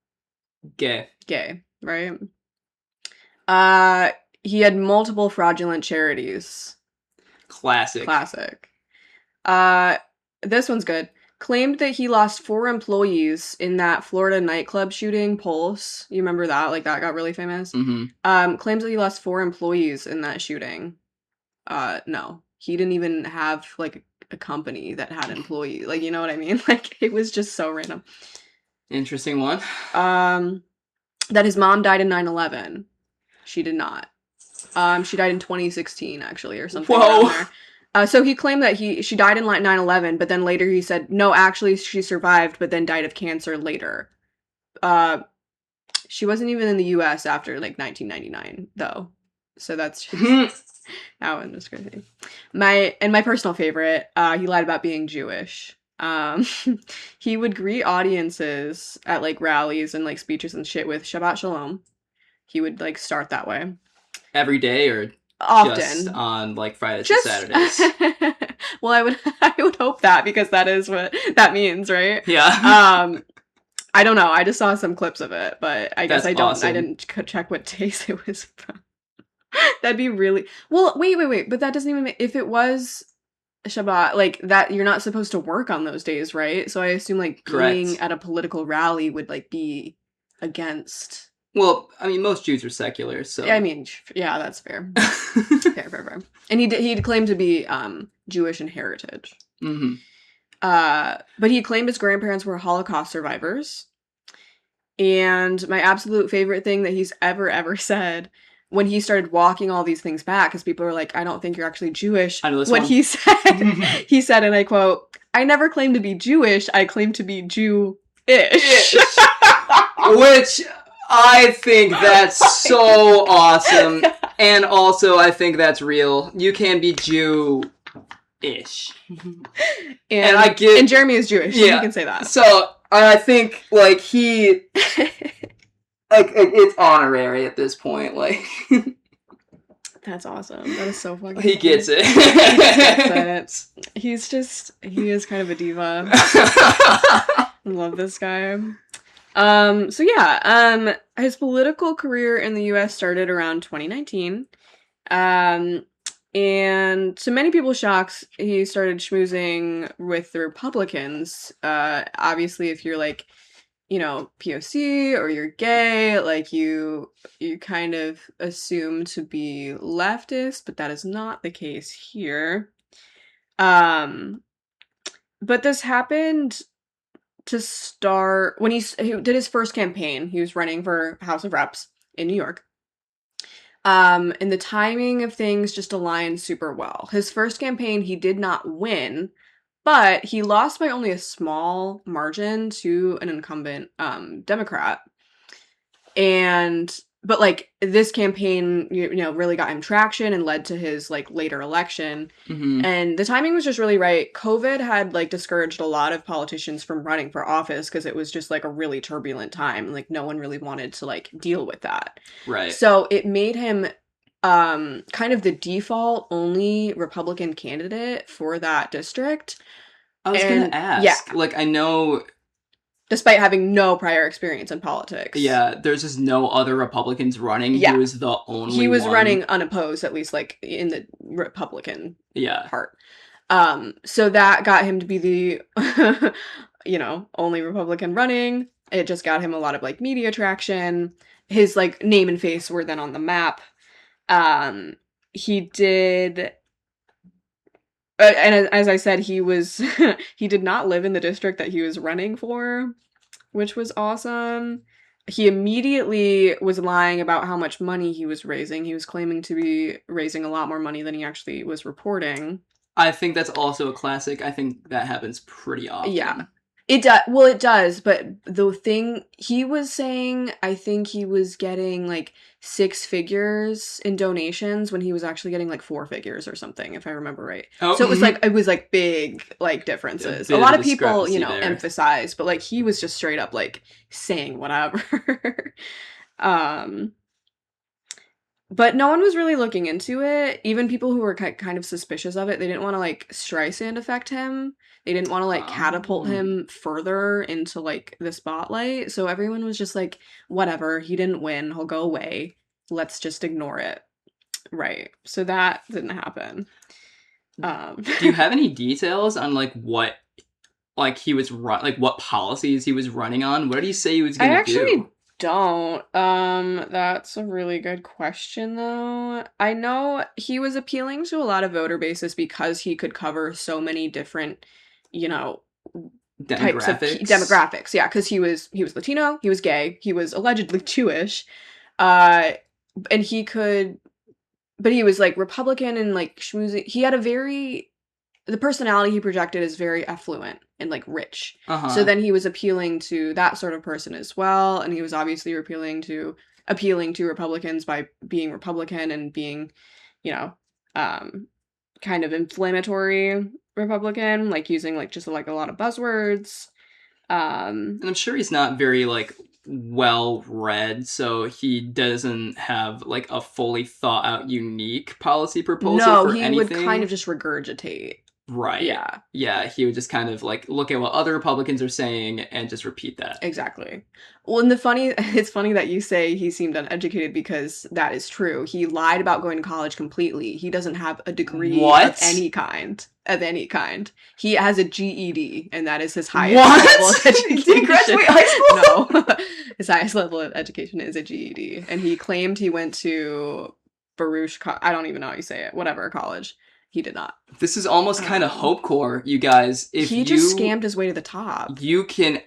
Gay,
right? He had multiple fraudulent charities.
Classic.
This one's good. Claimed that he lost 4 employees in that Florida nightclub shooting, Pulse. You remember that? Like, that got really famous?
Mm-hmm.
Claims that he lost 4 employees in that shooting. No. He didn't even have, like, a company that had employees. Like, you know what I mean? Like, it was just so random.
Interesting one.
That his mom died in 9/11. She did not. She died in 2016, actually, or something.
Whoa!
So he claimed that she died in 9/11, but then later he said, no, actually she survived, but then died of cancer later. She wasn't even in the U.S. after, like, 1999, though. So that's just... that one was crazy. My personal favorite, he lied about being Jewish. He would greet audiences at, like, rallies and, like, speeches and shit with Shabbat Shalom. He would, like, start that way.
Every day, or
often
just on, like, Fridays and Saturdays?
Well, I would hope that, because that is what that means, right?
Yeah.
I don't know. I just saw some clips of it, but I guess
awesome.
I didn't check what days it was from. That'd be really... Well, wait. But that doesn't even... If it was Shabbat, like, that, you're not supposed to work on those days, right? So I assume, like, being at a political rally would, like, be against...
Well, I mean, most Jews are secular, so...
I mean, yeah, that's fair. fair. And he'd claimed to be Jewish in heritage.
Mm-hmm.
But he claimed his grandparents were Holocaust survivors. And my absolute favorite thing that he's ever said, when he started walking all these things back, because people were like, I don't think you're actually Jewish.
I know this
what
one.
He said, and I quote, I never claimed to be Jewish, I claim to be Jew-ish.
Which... I think that's so awesome. And also, I think that's real. You can be Jew-ish.
And I get... And Jeremy is Jewish, so you can say that.
So, I think, like, he... like, it's honorary at this point, like...
That's awesome. That is so fucking
He gets it.
He is kind of a diva. I love this guy. His political career in the U.S. started around 2019. And to many people's shocks, he started schmoozing with the Republicans. Obviously, if you're, like, POC or you're gay, like, you kind of assume to be leftist, but that is not the case here. But this happened to start when he did his first campaign. He was running for House of Reps in New York. And the timing of things just aligned super well. His first campaign, he did not win, but he lost by only a small margin to an incumbent Democrat. But, like, this campaign, really got him traction and led to his, like, later election. Mm-hmm. And the timing was just really right. COVID had, like, discouraged a lot of politicians from running for office because it was just, like, a really turbulent time. Like, no one really wanted to, like, deal with that.
Right.
So it made him kind of the default only Republican candidate for that district.
I was going to ask. Yeah. Like, I know...
Despite having no prior experience in politics.
Yeah, there's just no other Republicans running. Yeah. He was the only one.
He was running unopposed, at least, like, in the Republican part. So that got him to be the, only Republican running. It just got him a lot of, like, media traction. His, like, name and face were then on the map. He did... and as I said, he did not live in the district that he was running for, which was awesome. he immediately was lying about how much money he was raising. He was claiming to be raising a lot more money than he actually was reporting.
I think that's also a classic. I think that happens pretty often.
Yeah. It does. Well, it does, but the thing he was saying, I think he was getting like 6 figures in donations when he was actually getting like 4 figures or something, if I remember right. Oh. So it was like big like differences. A lot of people, you know, emphasize, but like he was just straight up like saying whatever. But no one was really looking into it. Even people who were kind of suspicious of it, they didn't want to like Streisand affect him. They didn't want to like catapult him further into like the spotlight. So everyone was just like, whatever, he didn't win, he'll go away. Let's just ignore it. Right. So that didn't happen.
Do you have any details on like what like he was what policies he was running on? What did he say he was going to do?
Don't. That's a really good question, though. I know he was appealing to a lot of voter bases because he could cover so many different, you know, types of demographics. Yeah, because he was Latino, he was gay, he was allegedly Jewish, and he could, but he was like Republican and like schmoozy. He had the personality he projected is very affluent and like rich. So then he was appealing to that sort of person as well, and he was obviously appealing to Republicans by being Republican and being, you know, kind of inflammatory Republican, like using like just like a lot of buzzwords.
And I'm sure he's not very like well read, so he doesn't have like a fully thought out unique policy proposal for anything. No, he would
kind of just regurgitate.
Right. Yeah. Yeah, he would just kind of like look at what other Republicans are saying and just repeat that.
Exactly. Well, and it's funny that you say he seemed uneducated because that is true. He lied about going to college completely. He doesn't have a degree of any kind. He has a GED, and that is his highest level of education. Did he graduate high school? No. His highest level of education is a GED. And he claimed he went to Baruch, I don't even know how you say it, whatever college. He did not.
This is almost kind of Hope Corps, you guys. If
he just scammed his way to the top.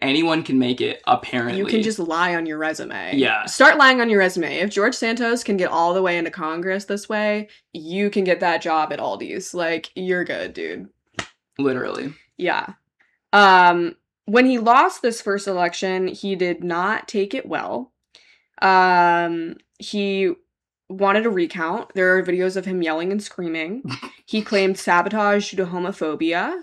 Anyone can make it, apparently.
You can just lie on your resume.
Yeah.
Start lying on your resume. If George Santos can get all the way into Congress this way, you can get that job at Aldi's. Like, you're good, dude.
Literally.
Yeah. When he lost this first election, he did not take it well. He wanted a recount. There are videos of him yelling and screaming. He claimed sabotage due to homophobia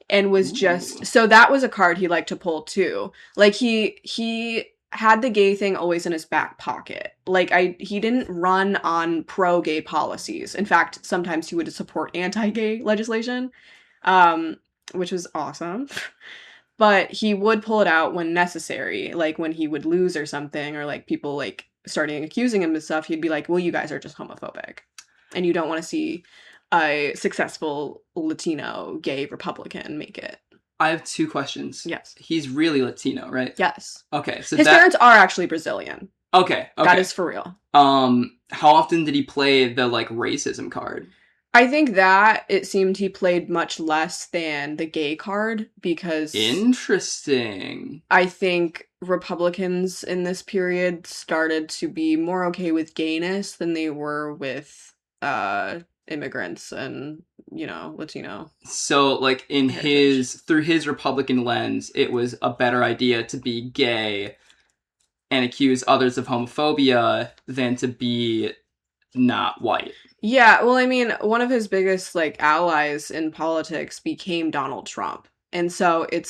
and was just... So that was a card he liked to pull, too. Like, he had the gay thing always in his back pocket. Like, he didn't run on pro-gay policies. In fact, sometimes he would support anti-gay legislation, which was awesome. But he would pull it out when necessary, like when he would lose or something, or like people like starting accusing him of stuff, he'd be like, well, you guys are just homophobic and you don't want to see a successful Latino gay Republican make it.
I have 2 questions.
Yes.
He's really Latino, right?
Yes.
Okay. So
his parents are actually Brazilian.
Okay.
That is for real.
How often did he play the like racism card?
I think that it seemed he played much less than the gay card because...
Interesting.
I think Republicans in this period started to be more okay with gayness than they were with immigrants and, you know, Latino.
So, like, through his Republican lens, it was a better idea to be gay and accuse others of homophobia than to be not white.
Yeah, well, I mean, one of his biggest, like, allies in politics became Donald Trump. And so it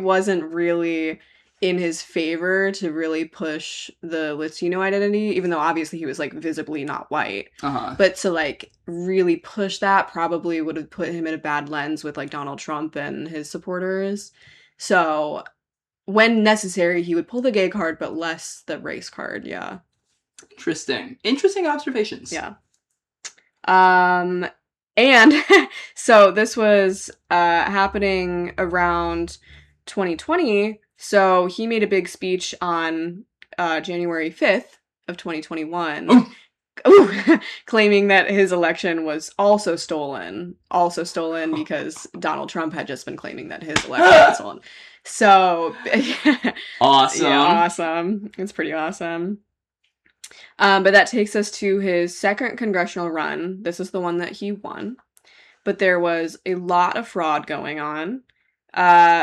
wasn't really in his favor to really push the Latino identity, even though obviously he was, like, visibly not white. But to, like, really push that probably would have put him in a bad lens with, like, Donald Trump and his supporters. So when necessary, he would pull the gay card, but less the race card, yeah.
Interesting observations.
Yeah. And so this was happening around 2020. So he made a big speech on January 5th of 2021 claiming that his election was also stolen because Donald Trump had just been claiming that his election was stolen. So,
awesome.
Yeah, awesome. It's pretty awesome. But that takes us to his second congressional run. This is the one that he won. But there was a lot of fraud going on.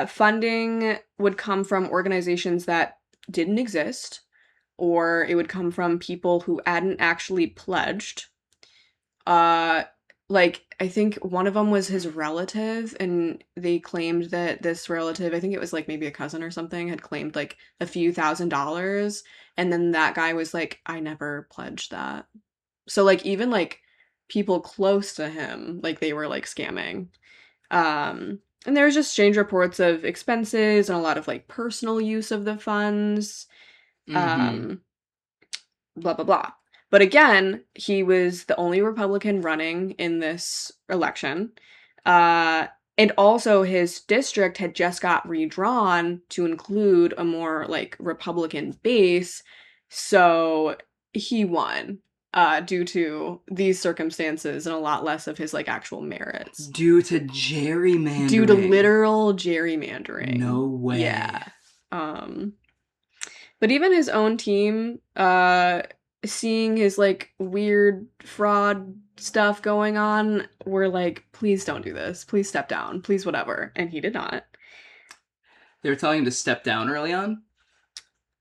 Funding would come from organizations that didn't exist, or it would come from people who hadn't actually pledged. I think one of them was his relative, and they claimed that this relative, I think it was like maybe a cousin or something, had claimed like a few $1,000s, and then that guy was like, I never pledged that. So like even like people close to him, like they were like scamming. And there was just strange reports of expenses and a lot of like personal use of the funds. Blah blah blah. But again, he was the only Republican running in this election. And also his district had just got redrawn to include a more like Republican base. So he won due to these circumstances and a lot less of his like actual merits.
Due to gerrymandering.
Due to literal gerrymandering.
No way.
Yeah. But even his own team, seeing his like weird fraud stuff going on, were like, please don't do this, please step down, please whatever, and he did not.
They were telling him to step down early on?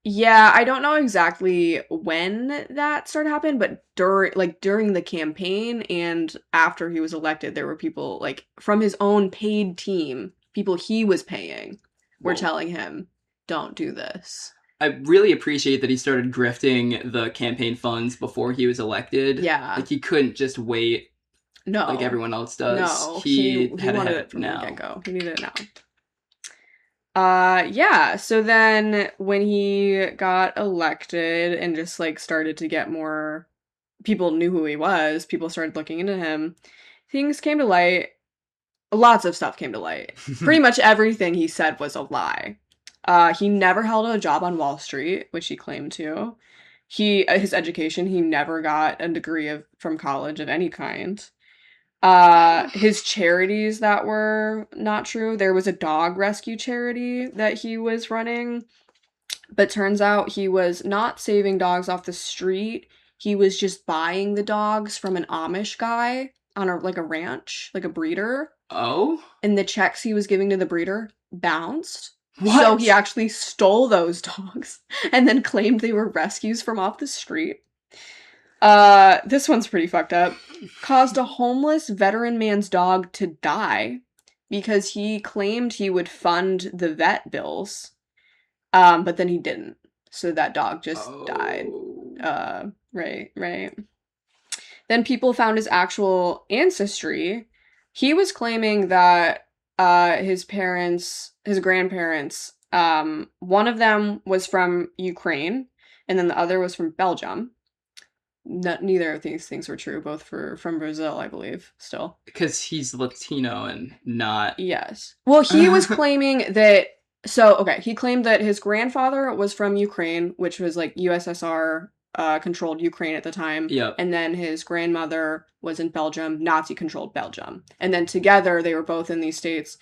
Yeah, I don't know exactly when that started happening, but during the campaign and after he was elected, there were people like from his own paid team, people he was paying, were telling him, don't do this.
I really appreciate that he started grifting the campaign funds before he was elected.
Yeah.
Like, he couldn't just wait.
No.
Like everyone else does.
No.
He
wanted it from the get-go. He needed it now. Yeah. So then when he got elected and just, like, started to get more... People knew who he was. People started looking into him. Things came to light. Lots of stuff came to light. Pretty much everything he said was a lie. He never held a job on Wall Street, which he claimed to. His education, he never got a degree from college of any kind. His charities that were not true. There was a dog rescue charity that he was running, but turns out he was not saving dogs off the street. He was just buying the dogs from an Amish guy on a ranch, like a breeder.
Oh? And
the checks he was giving to the breeder bounced.
What?
So he actually stole those dogs and then claimed they were rescues from off the street. This one's pretty fucked up. Caused a homeless veteran man's dog to die because he claimed he would fund the vet bills, but then he didn't. So that dog just died. Right. Then people found his actual ancestry. He was claiming that his grandparents, one of them was from Ukraine, and then the other was from Belgium. Neither of these things were true, both from Brazil, I believe, still.
Because he's Latino and not...
Yes. Well, he was claiming that... he claimed that his grandfather was from Ukraine, which was, like, USSR controlled Ukraine at the time.
Yep.
And then his grandmother was in Belgium, Nazi-controlled Belgium. And then together, they were both in these states.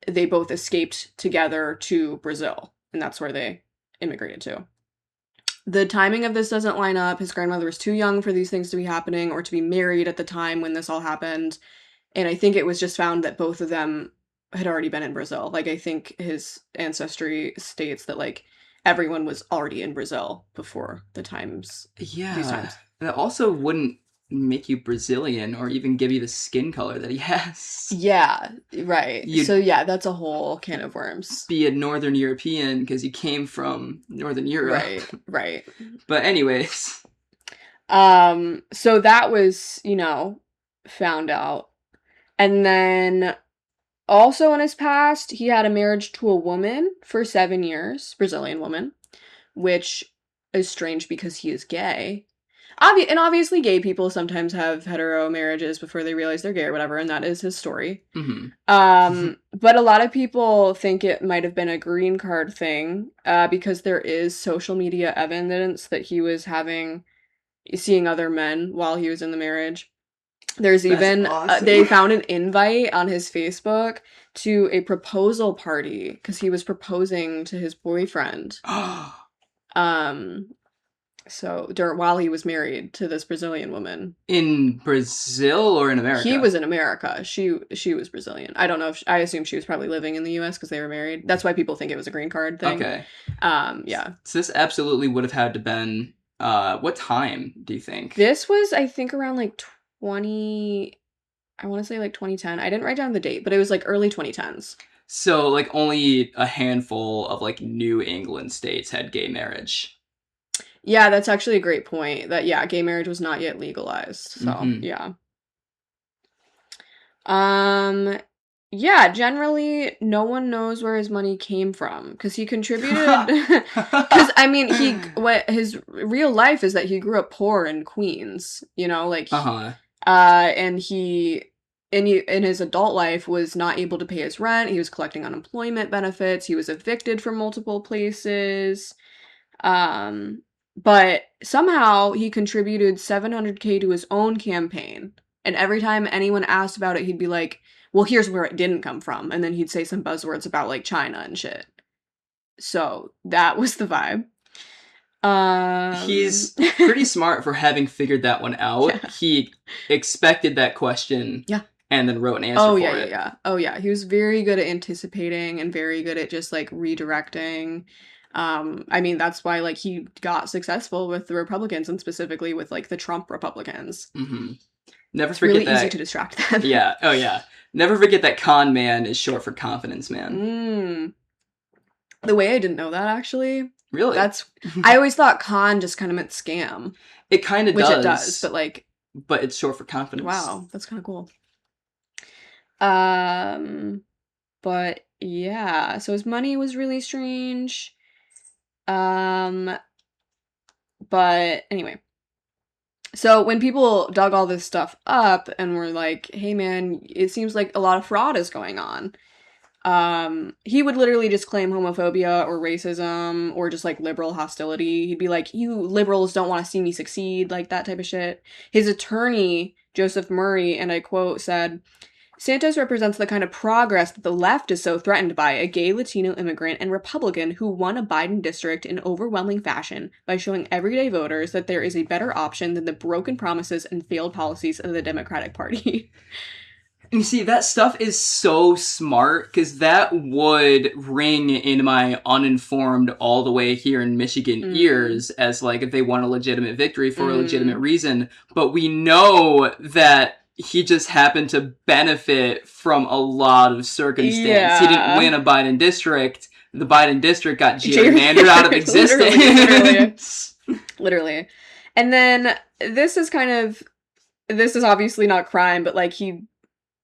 They both escaped together to Brazil. And that's where they immigrated to. The timing of this doesn't line up. His grandmother was too young for these things to be happening or to be married at the time when this all happened. And I think it was just found that both of them had already been in Brazil. Like, I think his ancestry states that, like, everyone was already in Brazil before these times.
That also wouldn't make you Brazilian or even give you the skin color that he has.
Yeah, right. That's a whole can of worms.
Be a Northern European because you came from Northern Europe.
Right.
But anyways.
So that was, found out. And then also in his past, he had a marriage to a woman for 7 years, Brazilian woman, which is strange because he is gay. And obviously gay people sometimes have hetero marriages before they realize they're gay or whatever, and that is his story.
Mm-hmm.
But a lot of people think it might have been a green card thing, because there is social media evidence that he was having seeing other men while he was in the marriage. There's
That's
even
awesome.
they found an invite on his Facebook to a proposal party because he was proposing to his boyfriend. So while he was married to this Brazilian woman.
In Brazil or in America?
He was in America. She was Brazilian. I don't know if I assume she was probably living in the U.S. because they were married. That's why people think it was a green card thing.
Okay.
Yeah.
So this absolutely would have had to been what time do you think?
This was, I think, around like 20. I want to say like 2010. I didn't write down the date, but it was like early 2010s.
So like only a handful of like New England states had gay marriage.
Yeah, that's actually a great point. That gay marriage was not yet legalized. So yeah. Yeah, generally no one knows where his money came from because he contributed. Because I mean, his real life is that he grew up poor in Queens. You know, like and he in his adult life was not able to pay his rent. He was collecting unemployment benefits. He was evicted from multiple places. But somehow he contributed $700K to his own campaign. And every time anyone asked about it, he'd be like, well, here's where it didn't come from. And then he'd say some buzzwords about like China and shit. So that was the vibe.
He's pretty smart for having figured that one out. Yeah. He expected that question. Yeah. And then wrote an answer for it.
Oh, yeah. He was very good at anticipating and very good at just like redirecting. I mean, that's why like he got successful with the Republicans and specifically with like the Trump Republicans.
Mm-hmm. Never
it's
forget
really
that.
Easy to distract them.
Yeah. Oh, yeah. Never forget that con man is short for confidence man.
The way I didn't know that actually.
Really?
I always thought con just kind of meant scam.
It kind of does.
Which it does, but like.
But it's short for confidence.
Wow, that's kind of cool. But yeah, so his money was really strange. But anyway. So when people dug all this stuff up and were like, hey man, it seems like a lot of fraud is going on. He would literally just claim homophobia or racism or just like liberal hostility. He'd be like, you liberals don't want to see me succeed, like that type of shit. His attorney, Joseph Murray, and I quote, said, Santos represents the kind of progress that the left is so threatened by, a gay Latino immigrant and Republican who won a Biden district in overwhelming fashion by showing everyday voters that there is a better option than the broken promises and failed policies of the Democratic Party.
You see, that stuff is so smart, because that would ring in my uninformed all the way here in Michigan ears as, like, if they want a legitimate victory for a legitimate reason. But we know that he just happened to benefit from a lot of circumstance. Yeah. He didn't win a Biden district. The Biden district got gerrymandered out of existence.
Literally. And then this is obviously not crime, but, like, he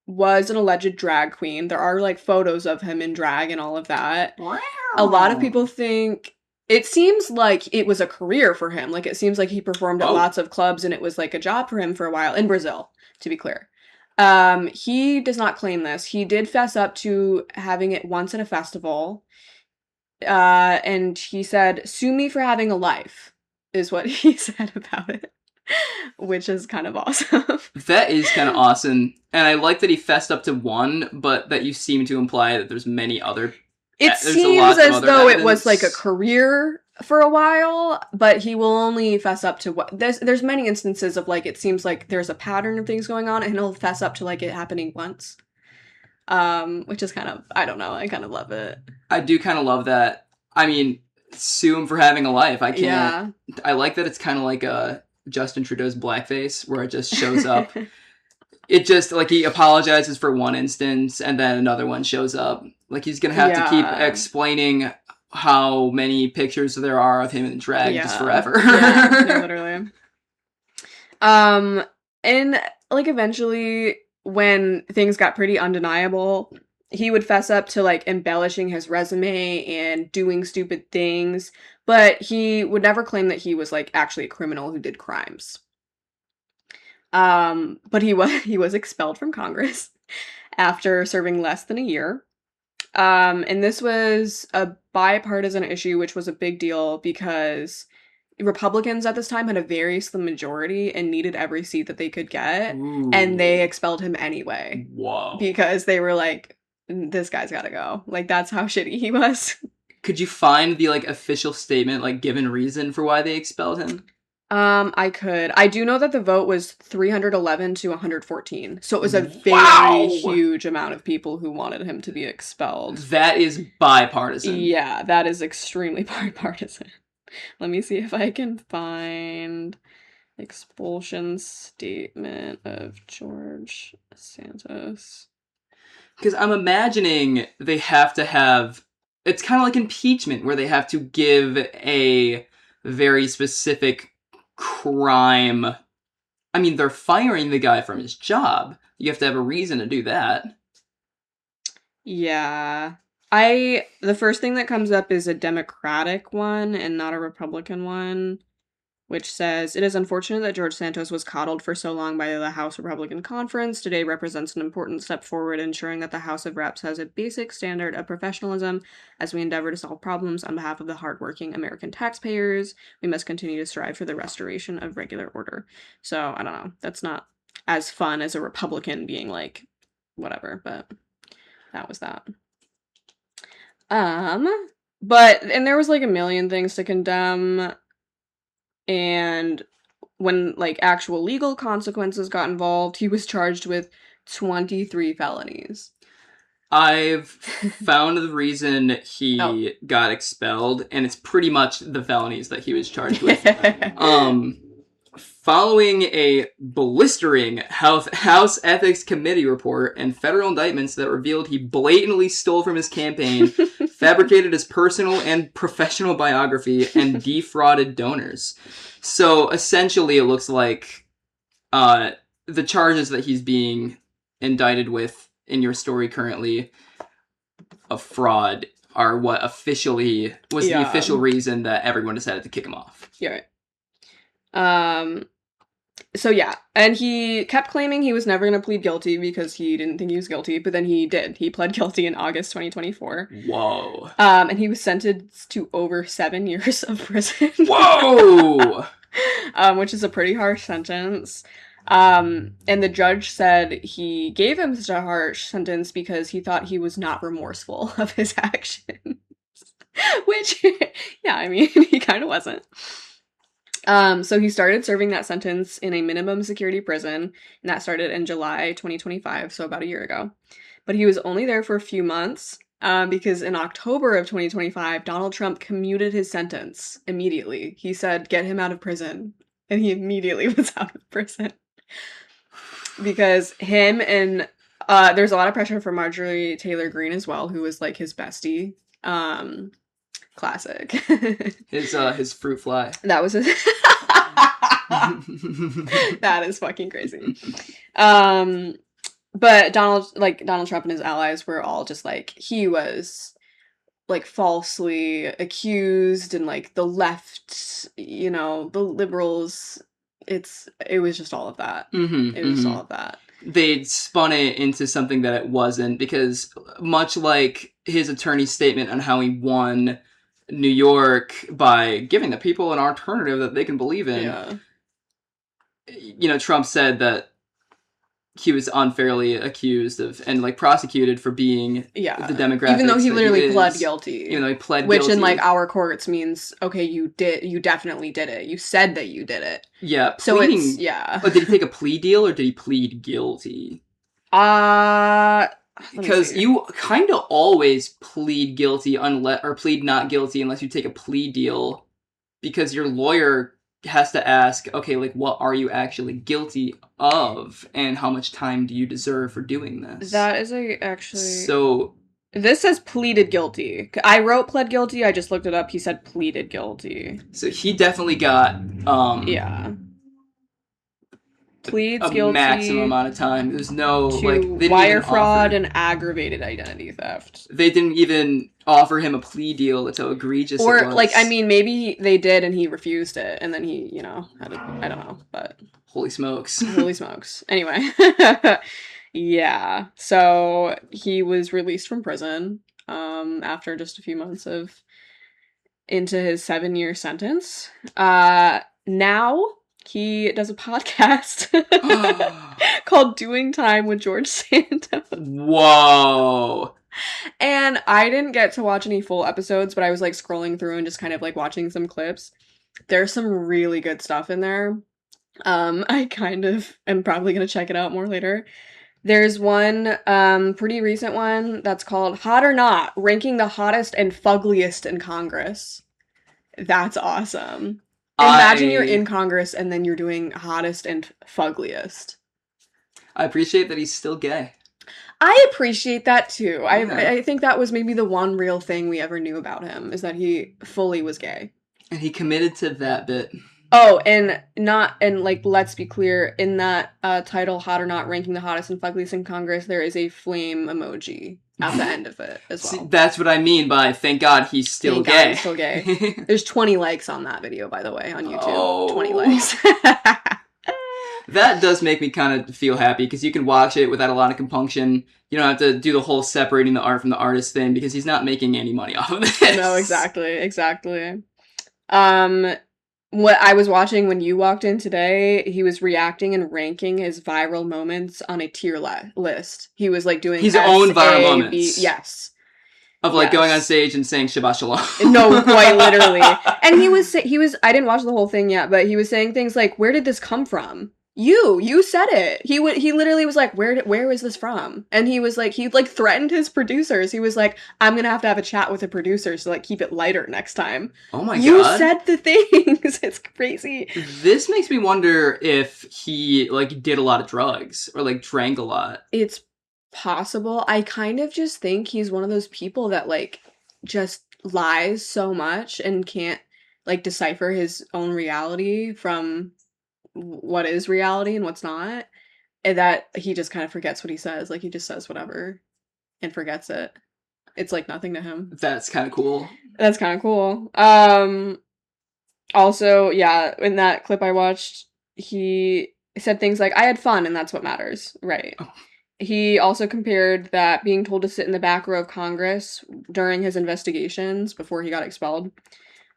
was an alleged drag queen. There are like photos of him in drag and all of that. Wow. A lot of people think it seems like it was a career for him. Like it seems like he performed at lots of clubs and it was like a job for him for a while in Brazil, to be clear. He does not claim this. He did fess up to having it once at a festival. And he said, "Sue me for having a life," is what he said about it. Which is kind of awesome.
That is kind of awesome. And I like that he fessed up to one, but that you seem to imply that there's many other...
It seems as though it was like a career for a while, but he will only fess up to what... There's many instances of like, it seems like there's a pattern of things going on, and he'll fess up to like it happening once. Which is kind of... I don't know. I kind of love it. I
do kind of love that. I mean, sue him for having a life. I can't... Yeah. I like that it's kind of like a... Justin Trudeau's blackface, where it just shows up. It just, like, he apologizes for one instance, and then another one shows up. Like, he's gonna have to keep explaining how many pictures there are of him in drag just forever.
Yeah, literally. And, like, eventually, when things got pretty undeniable, he would fess up to, like, embellishing his resume and doing stupid things, but he would never claim that he was, like, actually a criminal who did crimes. But he was expelled from Congress after serving less than a year. And this was a bipartisan issue, which was a big deal because Republicans at this time had a very slim majority and needed every seat that they could get.
Ooh.
And they expelled him anyway.
Whoa.
Because they were like, this guy's gotta go. Like, that's how shitty he was.
Could you find the, like, official statement, like, given reason for why they expelled him?
I could. I do know that the vote was 311 to 114. So it was a very huge amount of people who wanted him to be expelled.
That is bipartisan.
Yeah, that is extremely bipartisan. Let me see if I can find expulsion statement of George Santos.
Because I'm imagining they have to have... It's kind of like impeachment, where they have to give a very specific crime. I mean, they're firing the guy from his job. You have to have a reason to do that.
Yeah. The first thing that comes up is a Democratic one and not a Republican one, which says, it is unfortunate that George Santos was coddled for so long by the House Republican Conference. Today represents an important step forward, ensuring that the House of Reps has a basic standard of professionalism as we endeavor to solve problems on behalf of the hardworking American taxpayers. We must continue to strive for the restoration of regular order. So, I don't know. That's not as fun as a Republican being like, whatever, but that was that. But, and there was like a million things to condemn. And when, like, actual legal consequences got involved, he was charged with 23 felonies.
I've found the reason he got expelled, and it's pretty much the felonies that he was charged with. Following a blistering House Ethics Committee report and federal indictments that revealed he blatantly stole from his campaign, fabricated his personal and professional biography, and defrauded donors. So essentially it looks like the charges that he's being indicted with in your story currently of fraud are what officially was the official reason that everyone decided to kick him off.
Yeah. So yeah, and he kept claiming he was never going to plead guilty because he didn't think he was guilty, but then he did. He pled guilty in August 2024.
Whoa.
And he was sentenced to over 7 years of prison.
Whoa!
Which is a pretty harsh sentence. And the judge said he gave him such a harsh sentence because he thought he was not remorseful of his actions. Which, yeah, I mean, he kind of wasn't. So he started serving that sentence in a minimum security prison, and that started in July 2025, so about a year ago. But he was only there for a few months, because in October of 2025, Donald Trump commuted his sentence immediately. He said, get him out of prison, and he immediately was out of prison. Because him and, there's a lot of pressure from Marjorie Taylor Greene as well, who was, like, his bestie. Classic.
his fruit fly.
That was his... That is fucking crazy. But Donald Trump and his allies were all just like, he was like falsely accused, and like the left, you know, the liberals, it was just all of that. It was all of that.
They'd spun it into something that it wasn't, because much like his attorney's statement on how he won New York by giving the people an alternative that they can believe in, you know, Trump said that he was unfairly accused of and like prosecuted for being the demographics.
Even though he literally pled guilty.
Even though he pled
guilty.
Which
in like our courts means, okay, you definitely did it. You said that you did it.
Yeah.
So
pleading,
it's,
Oh, did he take a plea deal or did he plead guilty? Because you kind of always plead guilty or plead not guilty unless you take a plea deal, because your lawyer has to ask, okay, like, what are you actually guilty of, and how much time do you deserve for doing this?
That is
so.
This says pleaded guilty. I wrote pled guilty. I just looked it up. He said pleaded guilty.
So he definitely got
pleads
a
guilty
maximum amount of time. There's no
to wire fraud and aggravated identity theft.
They didn't even offer him a plea deal. That's how egregious it was.
Or like, I mean, maybe they did and he refused it, and then he, you know, I don't know, but
holy smokes.
Holy smokes. Anyway, yeah. So he was released from prison after just a few months of into his 7-year sentence. Now he does a podcast called Doing Time with George Santos.
Whoa.
And I didn't get to watch any full episodes, but I was like scrolling through and just kind of like watching some clips. There's some really good stuff in there. I kind of am probably going to check it out more later. There's one pretty recent one that's called Hot or Not, Ranking the Hottest and Fuggliest in Congress. That's awesome. Imagine you're in Congress and then you're doing hottest and fuggliest.
I appreciate that he's still gay.
I appreciate that too. Yeah. I think that was maybe the one real thing we ever knew about him, is that he fully was gay.
And he committed to that bit.
Oh, and let's be clear, in that title, Hot or Not, Ranking the Hottest and Fuggliest in Congress, there is a flame emoji at the end of it as well.
See, that's what I mean by thank God he's still gay.
God he's still gay. There's 20 likes on that video, by the way, on YouTube. Oh. 20 likes.
That does make me kind of feel happy, because you can watch it without a lot of compunction. You don't have to do the whole separating the art from the artist thing, because he's not making any money off of this.
No, exactly. What I was watching when you walked in today, he was reacting and ranking his viral moments on a tier list. He was like doing
his own viral moments.
Yes.
Of like going on stage and saying Shabbat Shalom.
No, quite literally. And he was I didn't watch the whole thing yet, but he was saying things like, "Where did this come from?" You said it. He literally was like, where is this from? And he was like, he like threatened his producers. He was like, I'm gonna have a chat with the producers to like keep it lighter next time.
Oh my God.
You said the things. It's crazy.
This makes me wonder if he like did a lot of drugs or like drank a lot.
It's possible. I kind of just think he's one of those people that like just lies so much and can't like decipher his own reality from what is reality and what's not, and that he just kind of forgets what he says. Like, he just says whatever and forgets it. It's like nothing to him.
That's kind of cool.
Also, yeah, in that clip I watched, he said things like, I had fun and that's what matters. Right. Oh. He also compared that being told to sit in the back row of Congress during his investigations before he got expelled.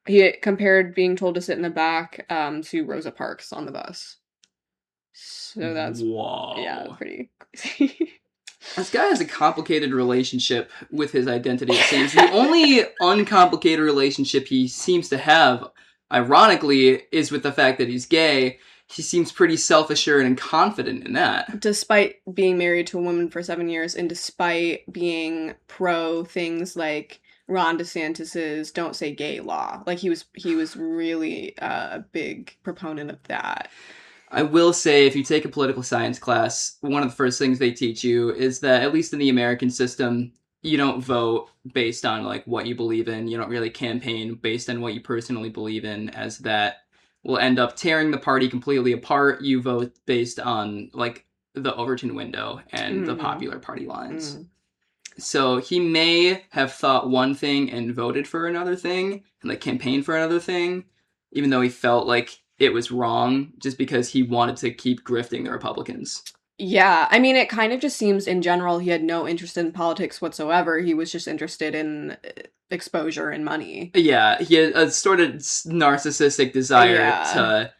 He compared being told to sit in the back to Rosa Parks on the bus. So that's... Whoa. Yeah, pretty crazy.
This guy has a complicated relationship with his identity, it seems. The only uncomplicated relationship he seems to have, ironically, is with the fact that he's gay. He seems pretty self-assured and confident in that. Despite
being married to a woman for 7 years, and despite being pro things like Ron DeSantis's "Don't Say Gay" law. Like, he was really a big proponent of that.
I will say, if you take a political science class, one of the first things they teach you is that, at least in the American system, you don't vote based on like what you believe in. You don't really campaign based on what you personally believe in, as that will end up tearing the party completely apart. You vote based on like the Overton window and the popular party lines. So he may have thought one thing and voted for another thing, and like campaigned for another thing, even though he felt like it was wrong, just because he wanted to keep grifting the Republicans.
Yeah, I mean, it kind of just seems in general he had no interest in politics whatsoever. He was just interested in exposure and money.
Yeah, he had a sort of narcissistic desire to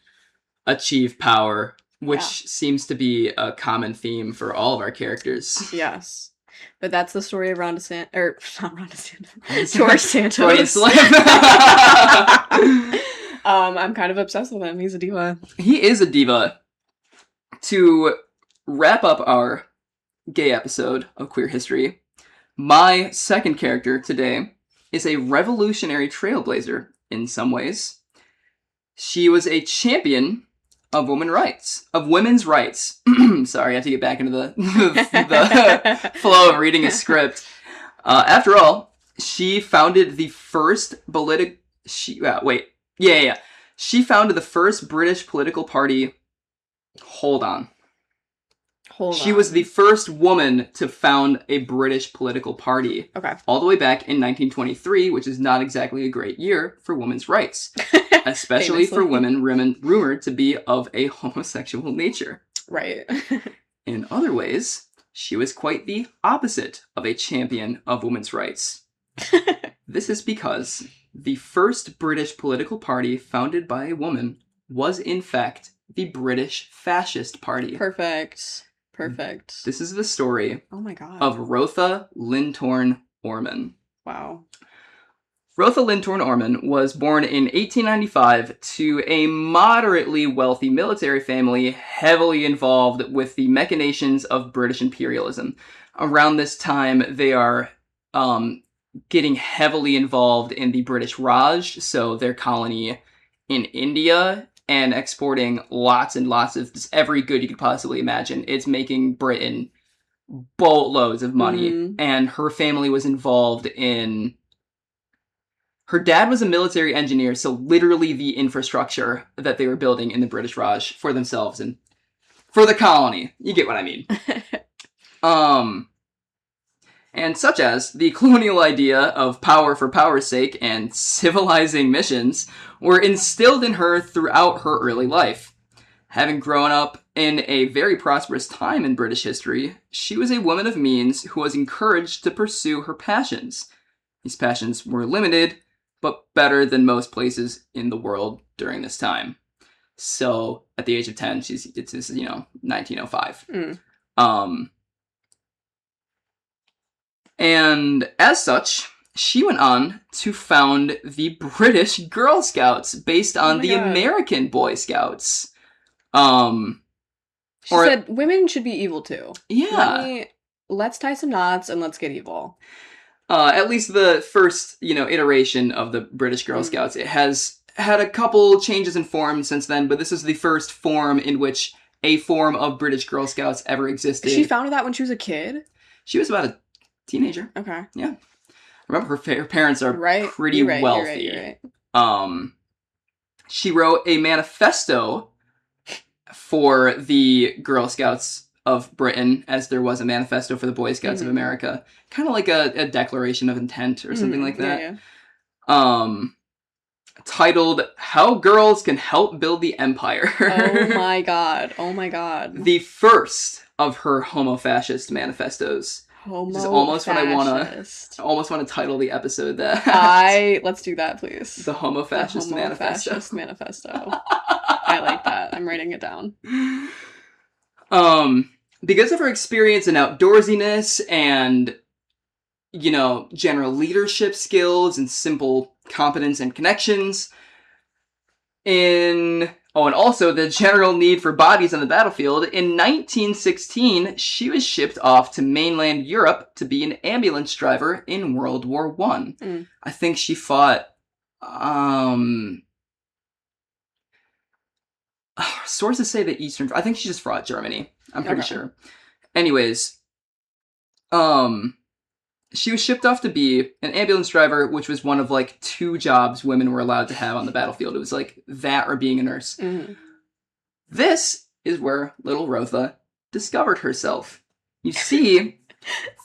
achieve power, which seems to be a common theme for all of our characters.
Yes. But that's the story of George Santos. I'm kind of obsessed with him. He's a diva.
He is a diva. To wrap up our gay episode of Queer History, my second character today is a revolutionary trailblazer in some ways. She was a champion of women's rights. Sorry, I have to get back into the flow of reading a script. After all, she founded the first She founded the first British political party. Hold on. She was the first woman to found a British political party.
Okay.
All the way back in 1923, which is not exactly a great year for women's rights. Especially for women rumored to be of a homosexual nature.
Right.
In other ways, she was quite the opposite of a champion of women's rights. This is because the first British political party founded by a woman was, in fact, the British Fascist Party.
Perfect.
This is the story
of
Rotha Lintorn-Orman.
Wow.
Rotha Lintorn-Orman was born in 1895 to a moderately wealthy military family heavily involved with the machinations of British imperialism. Around this time, they are getting heavily involved in the British Raj, so their colony in India, and exporting lots and lots of every good you could possibly imagine. It's making Britain boatloads of money, and her family was involved in... Her dad was a military engineer, so literally the infrastructure that they were building in the British Raj for themselves and for the colony. You get what I mean. And such as the colonial idea of power for power's sake and civilizing missions were instilled in her throughout her early life. Having grown up in a very prosperous time in British history, she was a woman of means who was encouraged to pursue her passions. These passions were limited, but better than most places in the world during this time. So, at the age of 10, it's 1905. And as such, she went on to found the British Girl Scouts based on the American Boy Scouts.
She said women should be evil too.
Yeah.
Let's tie some knots and let's get evil.
At least the first, iteration of the British Girl Scouts. It has had a couple changes in form since then, but this is the first form in which a form of British Girl Scouts ever existed.
She founded that when she was a kid?
She was about a teenager.
Okay.
Yeah. Remember, her parents are pretty wealthy.
You're right.
She wrote a manifesto for the Girl Scouts of Britain, as there was a manifesto for the Boy Scouts of America. Kind of like a declaration of intent or something like that. Yeah. Titled, How Girls Can Help Build the Empire.
Oh my god.
The first of her Homofascist manifestos. Which is almost what I almost want to title the episode that.
Let's do that, please.
The Homofascist
Manifesto. I like that. I'm writing it down.
Because of her experience in outdoorsiness and, general leadership skills and simple competence and connections, and also the general need for bodies on the battlefield, in 1916, she was shipped off to mainland Europe to be an ambulance driver in World War I. I think she fought, sources say the Eastern... I think she just fought Germany. I'm pretty sure. Anyways, she was shipped off to be an ambulance driver, which was one of, 2 jobs women were allowed to have on the battlefield. It was, that or being a nurse. This is where little Rotha discovered herself. You see,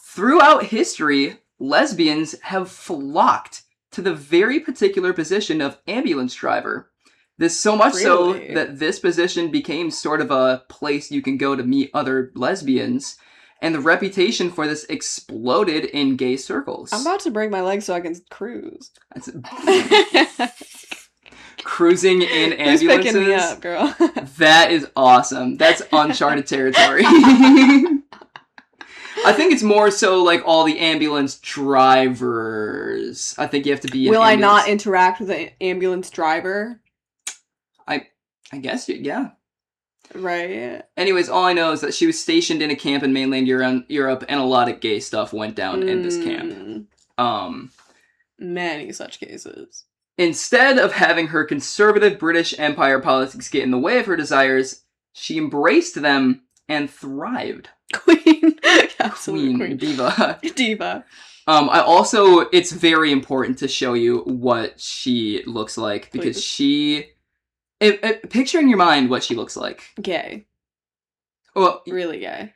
throughout history, lesbians have flocked to the very particular position of ambulance driver. This so much so that this position became sort of a place you can go to meet other lesbians, and the reputation for this exploded in gay circles.
I'm about to break my leg so I can cruise.
Cruising in ambulances?
Who's picking me up, girl?
That is awesome. That's uncharted territory. I think it's more so all the ambulance drivers. I think you have to be
Will I not interact with an ambulance driver?
I guess, yeah.
Right.
Anyways, all I know is that she was stationed in a camp in mainland Europe, and a lot of gay stuff went down in this camp.
Many such cases.
Instead of having her conservative British Empire politics get in the way of her desires, she embraced them and thrived.
Queen. Absolute queen.
Diva.
Diva.
It's very important to show you what she looks like, because she... picture in your mind what she looks like.
Gay.
Well,
really gay.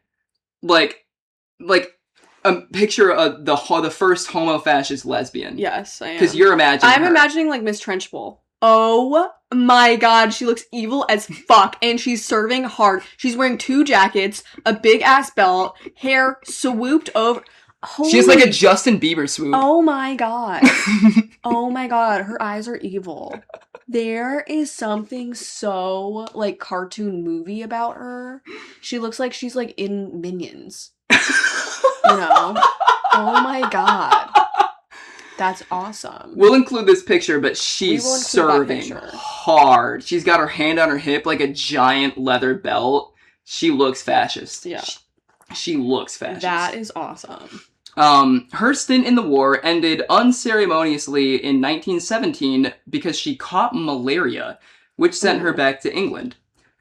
Picture the first homo-fascist lesbian.
Yes, I am.
Because you're imagining
I'm imagining Miss Trenchbull. Oh my god, she looks evil as fuck, and she's serving hard. She's wearing 2 jackets, a big ass belt, hair swooped over.
She has like a Justin Bieber swoop.
Oh my god. Oh my god, her eyes are evil. There is something so, like, cartoon movie about her. She looks like she's, like, in Minions. You know? Oh my god. That's awesome.
We'll include this picture, but she's serving hard. She's got her hand on her hip like a giant leather belt. She looks fascist.
Yeah.
She looks fascist.
That is awesome.
Her stint in the war ended unceremoniously in 1917 because she caught malaria, which sent her back to England.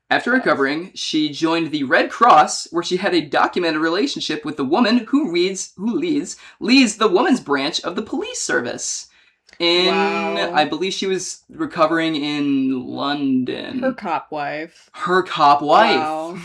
After recovering, she joined the Red Cross, where she had a documented relationship with the woman who leads the women's branch of the police service. I believe she was recovering in London.
Her cop wife.
Wow.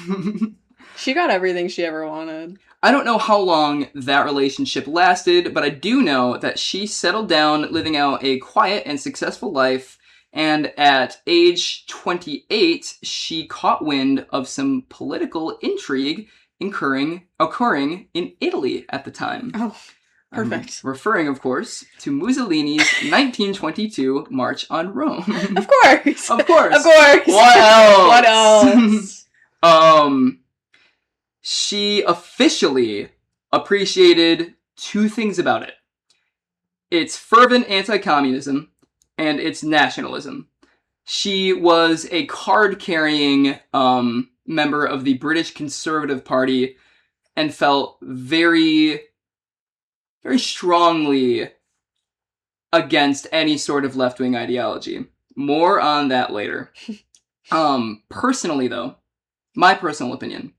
She got everything she ever wanted.
I don't know how long that relationship lasted, but I do know that she settled down, living out a quiet and successful life, and at age 28, she caught wind of some political intrigue occurring in Italy at the time.
Oh, perfect.
I'm referring, of course, to Mussolini's 1922 March on Rome.
Of course.
Of course.
Of course.
What else? She officially appreciated two things about it. Its fervent anti-communism and its nationalism. She was a card-carrying member of the British Conservative Party and felt very, very strongly against any sort of left-wing ideology. More on that later. Personally, though, my personal opinion,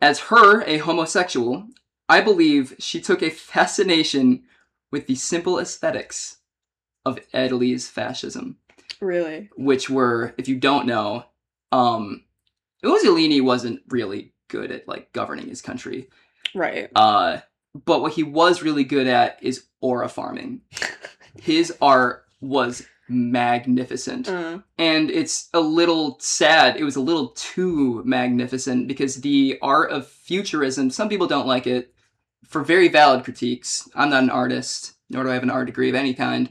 as a homosexual, I believe she took a fascination with the simple aesthetics of Italy's fascism.
Really?
Which were, if you don't know, Mussolini wasn't really good at, like, governing his country.
Right.
But what he was really good at is aura farming. His art was magnificent. And it's a little sad. It was a little too magnificent because the art of futurism, some people don't like it for very valid critiques. I'm not an artist, nor do I have an art degree of any kind.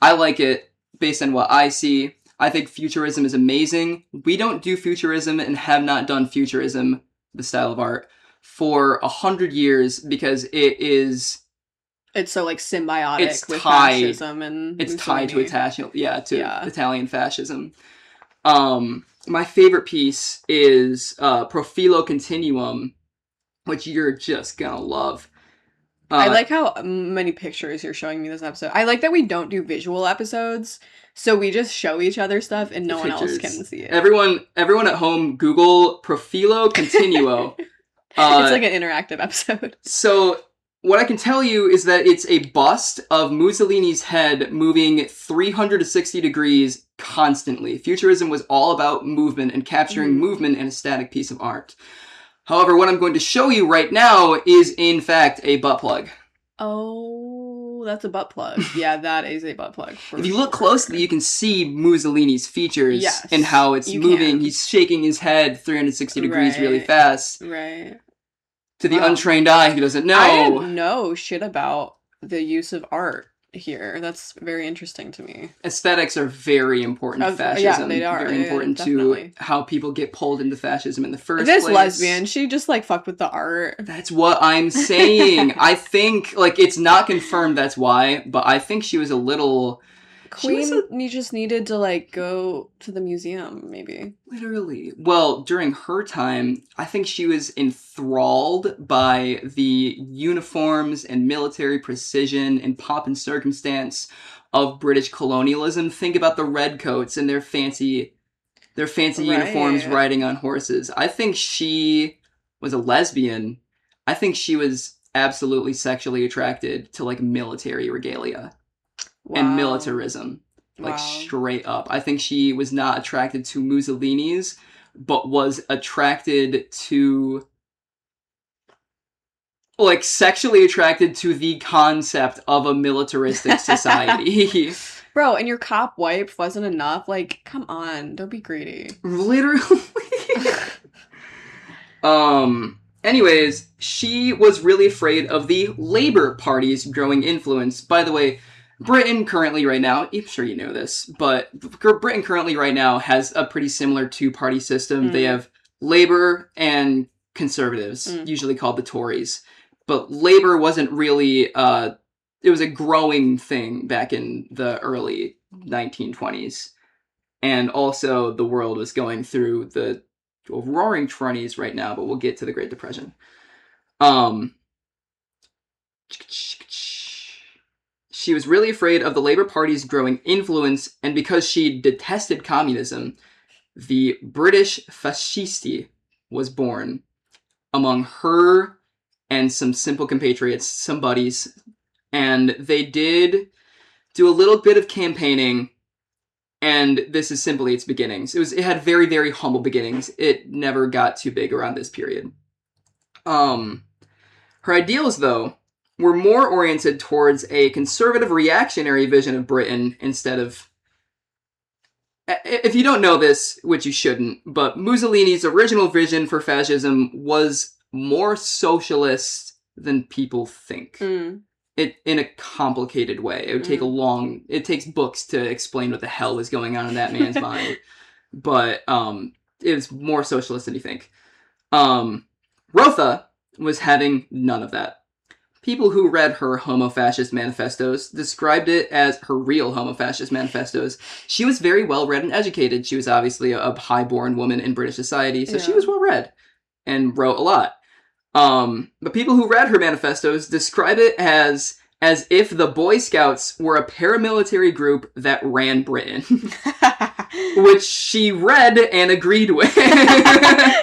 I like it based on what I see. I think futurism is amazing. We don't do futurism and have not done futurism, the style of art, for 100 years because it's so, like, symbiotic with fascism and
it's
Mussolini. Tied to Italian fascism. My favorite piece is Profilo Continuum, which you're just gonna love.
I like how many pictures you're showing me this episode. I like that we don't do visual episodes, so we just show each other stuff and no one else can see it.
Everyone at home, Google Profilo Continuo.
It's like an interactive episode.
So what I can tell you is that it's a bust of Mussolini's head moving 360 degrees constantly. Futurism was all about movement and capturing movement in a static piece of art. However, what I'm going to show you right now is, in fact, a butt plug.
Oh, that's a butt plug. Yeah, that is a butt plug.
If you look closely, you can see Mussolini's features and how it's moving. Can. He's shaking his head 360 degrees really fast.
Right.
To the untrained eye who doesn't know.
I didn't know shit about the use of art here. That's very interesting to me.
Aesthetics are very important to fascism.
Yeah, they are.
Very important to how people get pulled into fascism in the first place.
This lesbian, she just, like, fucked with the art.
That's what I'm saying. I think, like, it's not confirmed that's why, but I think she was a little...
Queen just needed to, like, go to the museum, maybe.
Literally. Well, during her time, I think she was enthralled by the uniforms and military precision and pomp and circumstance of British colonialism. Think about the redcoats and their fancy uniforms riding on horses. I think she was a lesbian. I think she was absolutely sexually attracted to, like, military regalia. Wow. And militarism, like, straight up. I think she was not attracted to Mussolini's, but was attracted to, like, sexually attracted to the concept of a militaristic society.
Bro, and your cop wife wasn't enough? Like, come on, don't be greedy.
Literally. Anyways, she was really afraid of the Labour Party's growing influence. By the way, Britain currently right now, I'm sure you know this, but Britain currently right now has a pretty similar two-party system. They have Labour and Conservatives, usually called the Tories. But Labour wasn't really, it was a growing thing back in the early 1920s. And also the world was going through the roaring 20s right now, but we'll get to the Great Depression. She was really afraid of the Labour Party's growing influence, and because she detested communism, the British Fascisti was born among her and some simple compatriots, some buddies, and they did do a little bit of campaigning, and this is simply its beginnings. It had very, very humble beginnings. It never got too big around this period. Her ideals, though, were more oriented towards a conservative reactionary vision of Britain instead of... If you don't know this, which you shouldn't, but Mussolini's original vision for fascism was more socialist than people think. It in a complicated way. It would take it takes books to explain what the hell was going on in that man's mind. But it was more socialist than you think. Rotha was having none of that. People who read her Homofascist Manifestos described it as her real Homofascist Manifestos. She was very well read and educated. She was obviously a high-born woman in British society, so she was well read and wrote a lot. But people who read her manifestos describe it as if the Boy Scouts were a paramilitary group that ran Britain. Which she read and agreed with.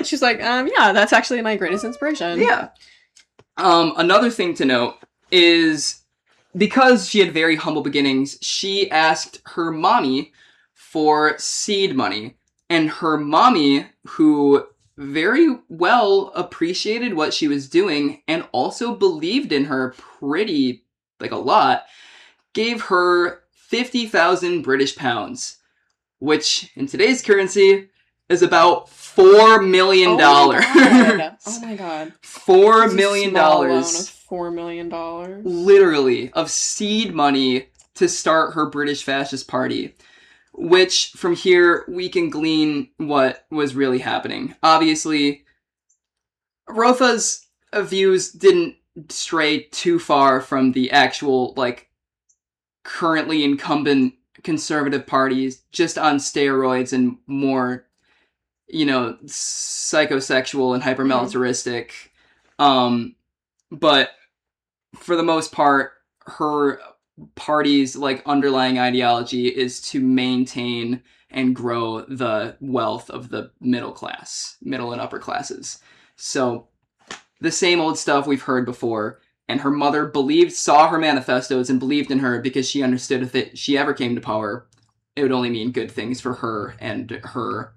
She's like, yeah, that's actually my greatest inspiration.
Yeah. Another thing to note is, because she had very humble beginnings, she asked her mommy for seed money. And her mommy, who very well appreciated what she was doing and also believed in her pretty, a lot, gave her 50,000 British pounds, which in today's currency is about $4 million.
Oh my god.
$4 million.
$4 million.
Literally, of seed money to start her British Fascist Party. Which, from here, we can glean what was really happening. Obviously, Rotha's views didn't stray too far from the actual, currently incumbent conservative parties, just on steroids and more, psychosexual and hypermilitaristic. But for the most part, her party's underlying ideology is to maintain and grow the wealth of the middle and upper classes. So the same old stuff we've heard before. And her mother saw her manifestos and believed in her because she understood if she ever came to power, it would only mean good things for her and her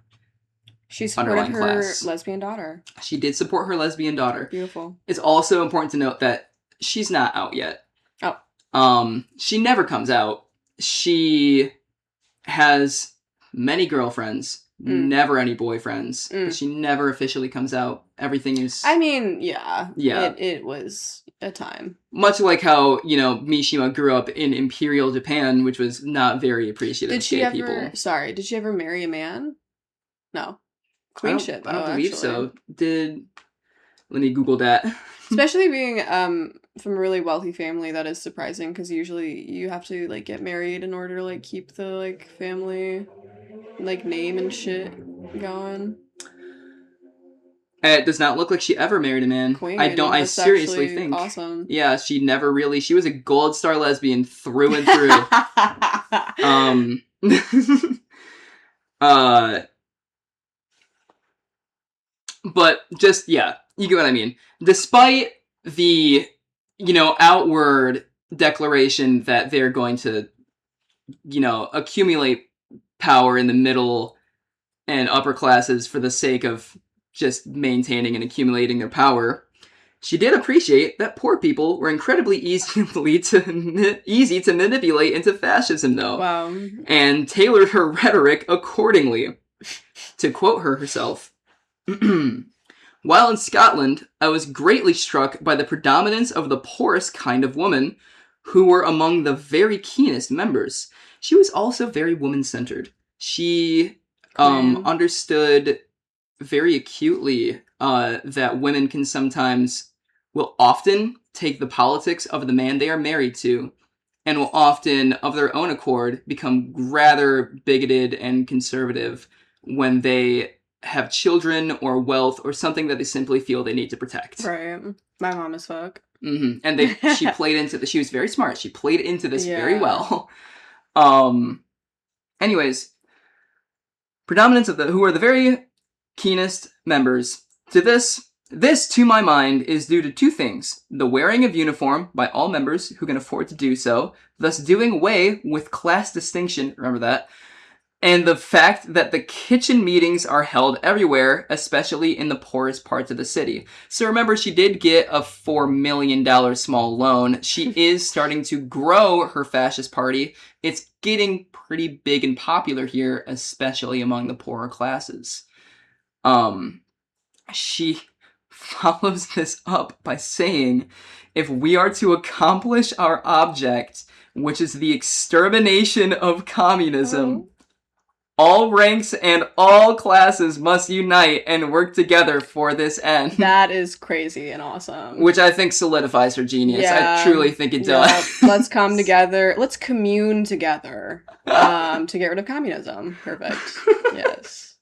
She supported her lesbian daughter.
She did support her lesbian daughter.
Beautiful.
It's also important to note that she's not out yet.
Oh.
She never comes out. She has many girlfriends, never any boyfriends. But she never officially comes out. Everything is...
I mean, yeah. Yeah. It was a time.
Much like how, Mishima grew up in Imperial Japan, which was not very appreciative of gay people.
Sorry, did she ever marry a man? No. Queenship,
I don't believe so. Let me Google that.
Especially being from a really wealthy family, that is surprising, because usually you have to get married in order to keep the family name and shit going.
It does not look like she ever married a man.
Queen,
I seriously think.
Awesome.
Yeah, she never really... She was a gold star lesbian through and through. But just, yeah, you get what I mean. Despite the, outward declaration that they're going to, accumulate power in the middle and upper classes for the sake of just maintaining and accumulating their power, she did appreciate that poor people were incredibly easy to manipulate into fascism, though.
Wow.
And tailored her rhetoric accordingly. To quote her herself, While in Scotland, I was greatly struck by the predominance of the poorest kind of woman, who were among the very keenest members. She was also very woman-centered. She understood very acutely that women can sometimes, will often take the politics of the man they are married to, and will often, of their own accord, become rather bigoted and conservative when they have children or wealth or something that they simply feel they need to protect.
Right. My mom is fuck.
Mm-hmm. And she played into this. She was very smart. She played into this very well. Anyways, predominance of who are the very keenest members to this, to my mind, is due to two things. The wearing of uniform by all members who can afford to do so, thus doing away with class distinction, remember that, and the fact that the kitchen meetings are held everywhere, especially in the poorest parts of the city. So remember, she did get a $4 million small loan. She is starting to grow her fascist party. It's getting pretty big and popular here, especially among the poorer classes. She follows this up by saying, if we are to accomplish our object, which is the extermination of communism, all ranks and all classes must unite and work together for this end.
That is crazy and awesome.
Which I think solidifies her genius. Yeah. I truly think it does.
Let's come together. Let's commune together to get rid of communism. Perfect. Yes.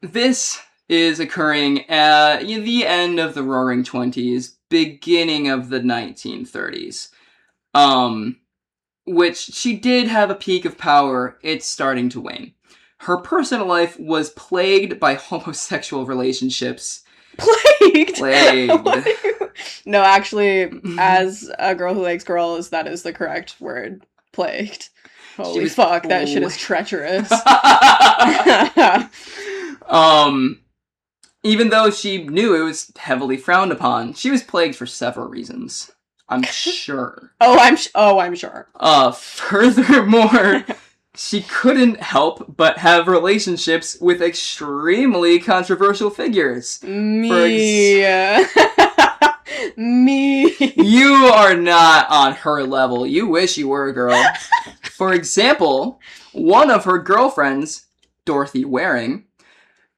This is occurring at the end of the Roaring Twenties, beginning of the 1930s. Which she did have a peak of power. It's starting to wane. Her personal life was plagued by homosexual relationships.
Plagued? No, actually, as a girl who likes girls, that is the correct word. Plagued. Holy fuck, that shit is treacherous.
Even though she knew it was heavily frowned upon, she was plagued for several reasons. I'm sure.
I'm sure.
Furthermore, she couldn't help but have relationships with extremely controversial figures.
Me.
You are not on her level. You wish you were, girl. For example, one of her girlfriends, Dorothy Waring,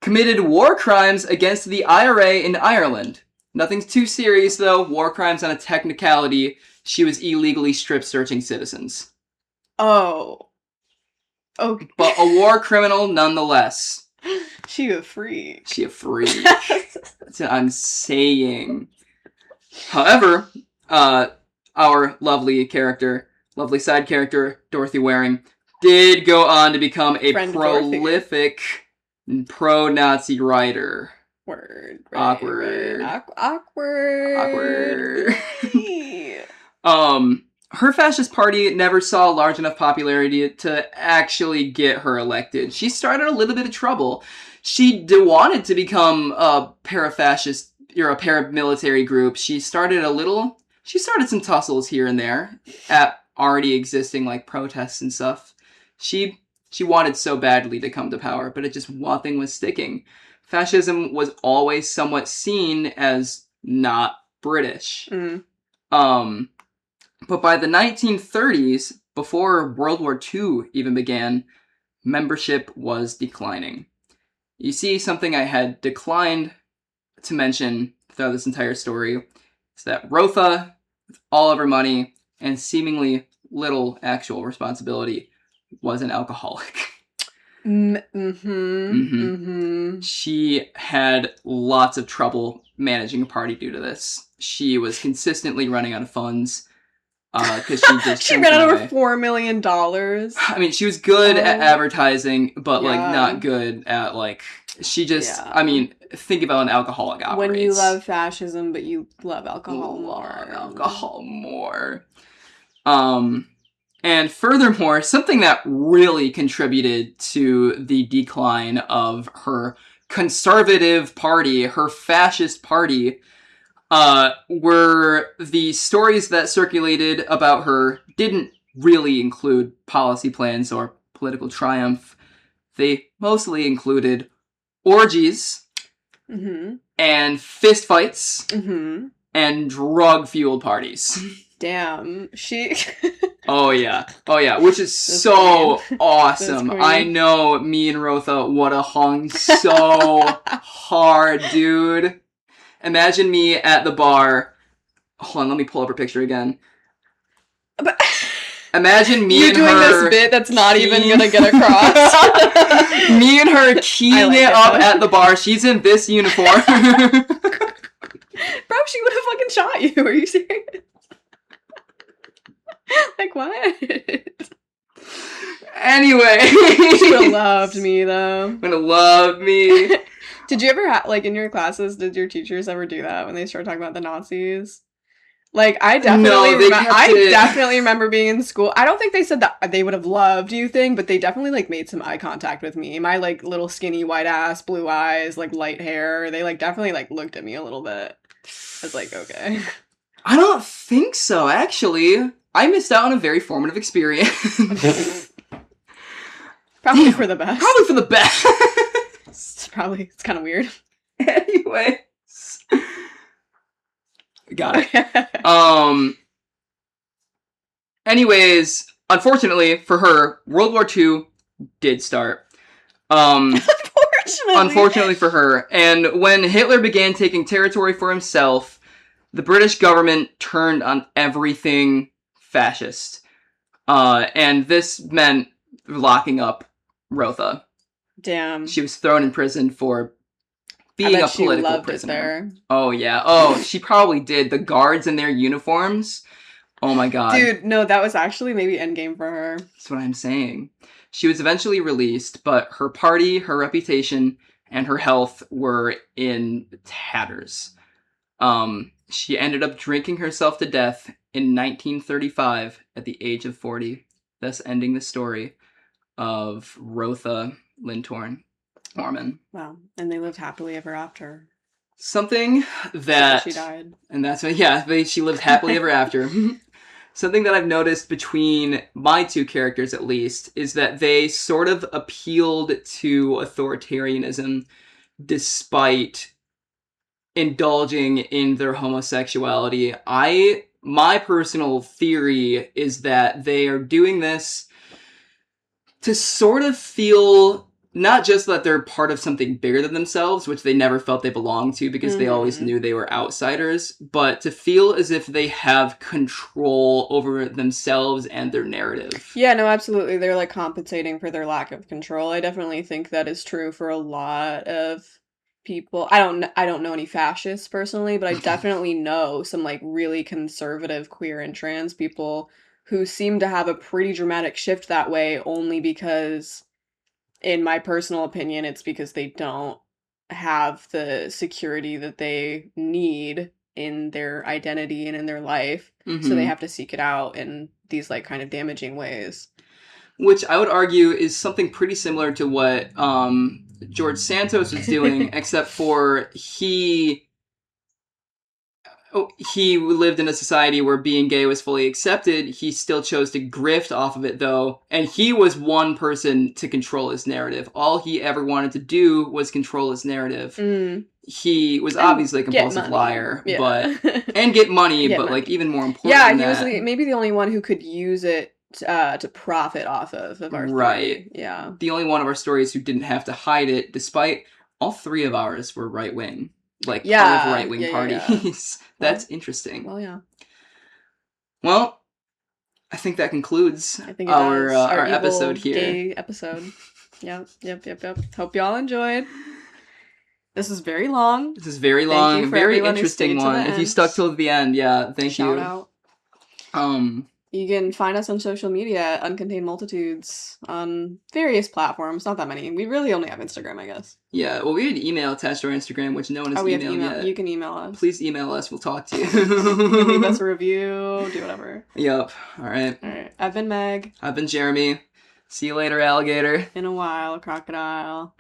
committed war crimes against the IRA in Ireland. Nothing's too serious, though. War crimes on a technicality. She was illegally strip-searching citizens.
Oh. Okay.
But a war criminal nonetheless.
She a freak.
That's what I'm saying. However, our lovely side character, Dorothy Waring, did go on to become a prolific pro-Nazi writer.
Word.
Awkward.
Awkward.
Her fascist party never saw large enough popularity to actually get her elected. She started a little bit of trouble. She wanted to become a para-fascist or a paramilitary group. She started some tussles here and there at already existing like protests and stuff. She wanted so badly to come to power, but it just nothing was sticking. Fascism was always somewhat seen as not British. But by the 1930s, before World War II even began, membership was declining. You see, something I had declined to mention throughout this entire story is that Rotha, with all of her money and seemingly little actual responsibility, was an alcoholic. She had lots of trouble managing a party due to this. She was consistently running out of funds because she
ran out over $4 million.
I mean, she was good at advertising, but like not good at like she just. I mean, think about an alcoholic operates.
When you love fascism, but you love alcohol
more. And furthermore, something that really contributed to the decline of her conservative party, her fascist party, were the stories that circulated about her didn't really include policy plans or political triumph. They mostly included orgies,
mm-hmm.
and fist fights,
mm-hmm.
and drug-fueled parties.
Damn.
Oh yeah, which is so awesome. I know me and Rotha would have hung so hard, dude. Imagine me at the bar. Hold on, let me pull up her picture again.
But
imagine me and her...
You're doing this bit that's not even gonna get across.
Me and her keying it up at the bar. She's in this uniform.
Bro, she would have fucking shot you. Are you serious? Like, what?
Anyway.
She would have loved me, though.
Would have loved me.
Did you ever have, like, in your classes, did your teachers ever do that when they started talking about the Nazis? Like, I definitely remember being in school. I don't think they said that they would have loved you thing, but they definitely, like, made some eye contact with me. My, like, little skinny white ass, blue eyes, like, light hair. They, like, definitely, like, looked at me a little bit. I was like, okay.
I don't think so, actually. I missed out on a very formative experience.
Probably for the best.
Probably for the best.
It's kind of weird.
Anyways. Got it. Anyways, unfortunately for her, World War II did start. Unfortunately for her. And when Hitler began taking territory for himself, the British government turned on everything fascist. And this meant locking up Rotha.
Damn.
She was thrown in prison for being a political prisoner.
There.
Oh, yeah. Oh, she probably did. The guards in their uniforms. Oh, my God.
Dude, no, that was actually maybe endgame for her.
That's what I'm saying. She was eventually released, but her party, her reputation, and her health were in tatters. She ended up drinking herself to death in 1935 at the age of 40, thus ending the story of Rotha Lintorn-Orman.
Wow. And they lived happily ever after.
Something that...
She died.
And that's what, yeah, she lived happily ever after. Something that I've noticed between my two characters, at least, is that they sort of appealed to authoritarianism despite indulging in their homosexuality. My personal theory is that they are doing this to sort of feel not just that they're part of something bigger than themselves, which they never felt they belonged to because they always knew they were outsiders, but to feel as if they have control over themselves and their narrative.
Yeah, no, absolutely. They're like compensating for their lack of control. I definitely think that is true for a lot of people. I don't know any fascists personally, but I definitely know some like really conservative queer and trans people who seem to have a pretty dramatic shift that way only because, in my personal opinion, it's because they don't have the security that they need in their identity and in their life. Mm-hmm. So they have to seek it out in these like kind of damaging ways.
Which I would argue is something pretty similar to what George Santos was doing, except for he lived in a society where being gay was fully accepted. He still chose to grift off of it, though, and he was one person to control his narrative. All he ever wanted to do was control his narrative. He was obviously a compulsive liar, but and get money, but money. Like even more important.
Yeah, he was maybe the only one who could use it to profit off of our
right.
Theory. Yeah,
the only one of our stories who didn't have to hide it, despite all three of ours were right wing. Like, part of right-wing parties. Yeah. That's interesting.
Well, yeah.
Well, I think that concludes our episode here.
Gay episode. Yep. Hope y'all enjoyed. This is very long.
Very interesting one. If you stuck till the end, thank you.
Shout out. You can find us on social media at Uncontained Multitudes on various platforms. Not that many. We really only have Instagram, I guess.
Yeah, well, we had email attached to our Instagram, which no one has emailed yet.
You can email us.
Please email us. We'll talk to you.
You can leave us a review. Do whatever.
Yep. All right.
I've been Meg.
I've been Jeremy. See you later, alligator.
In a while, crocodile.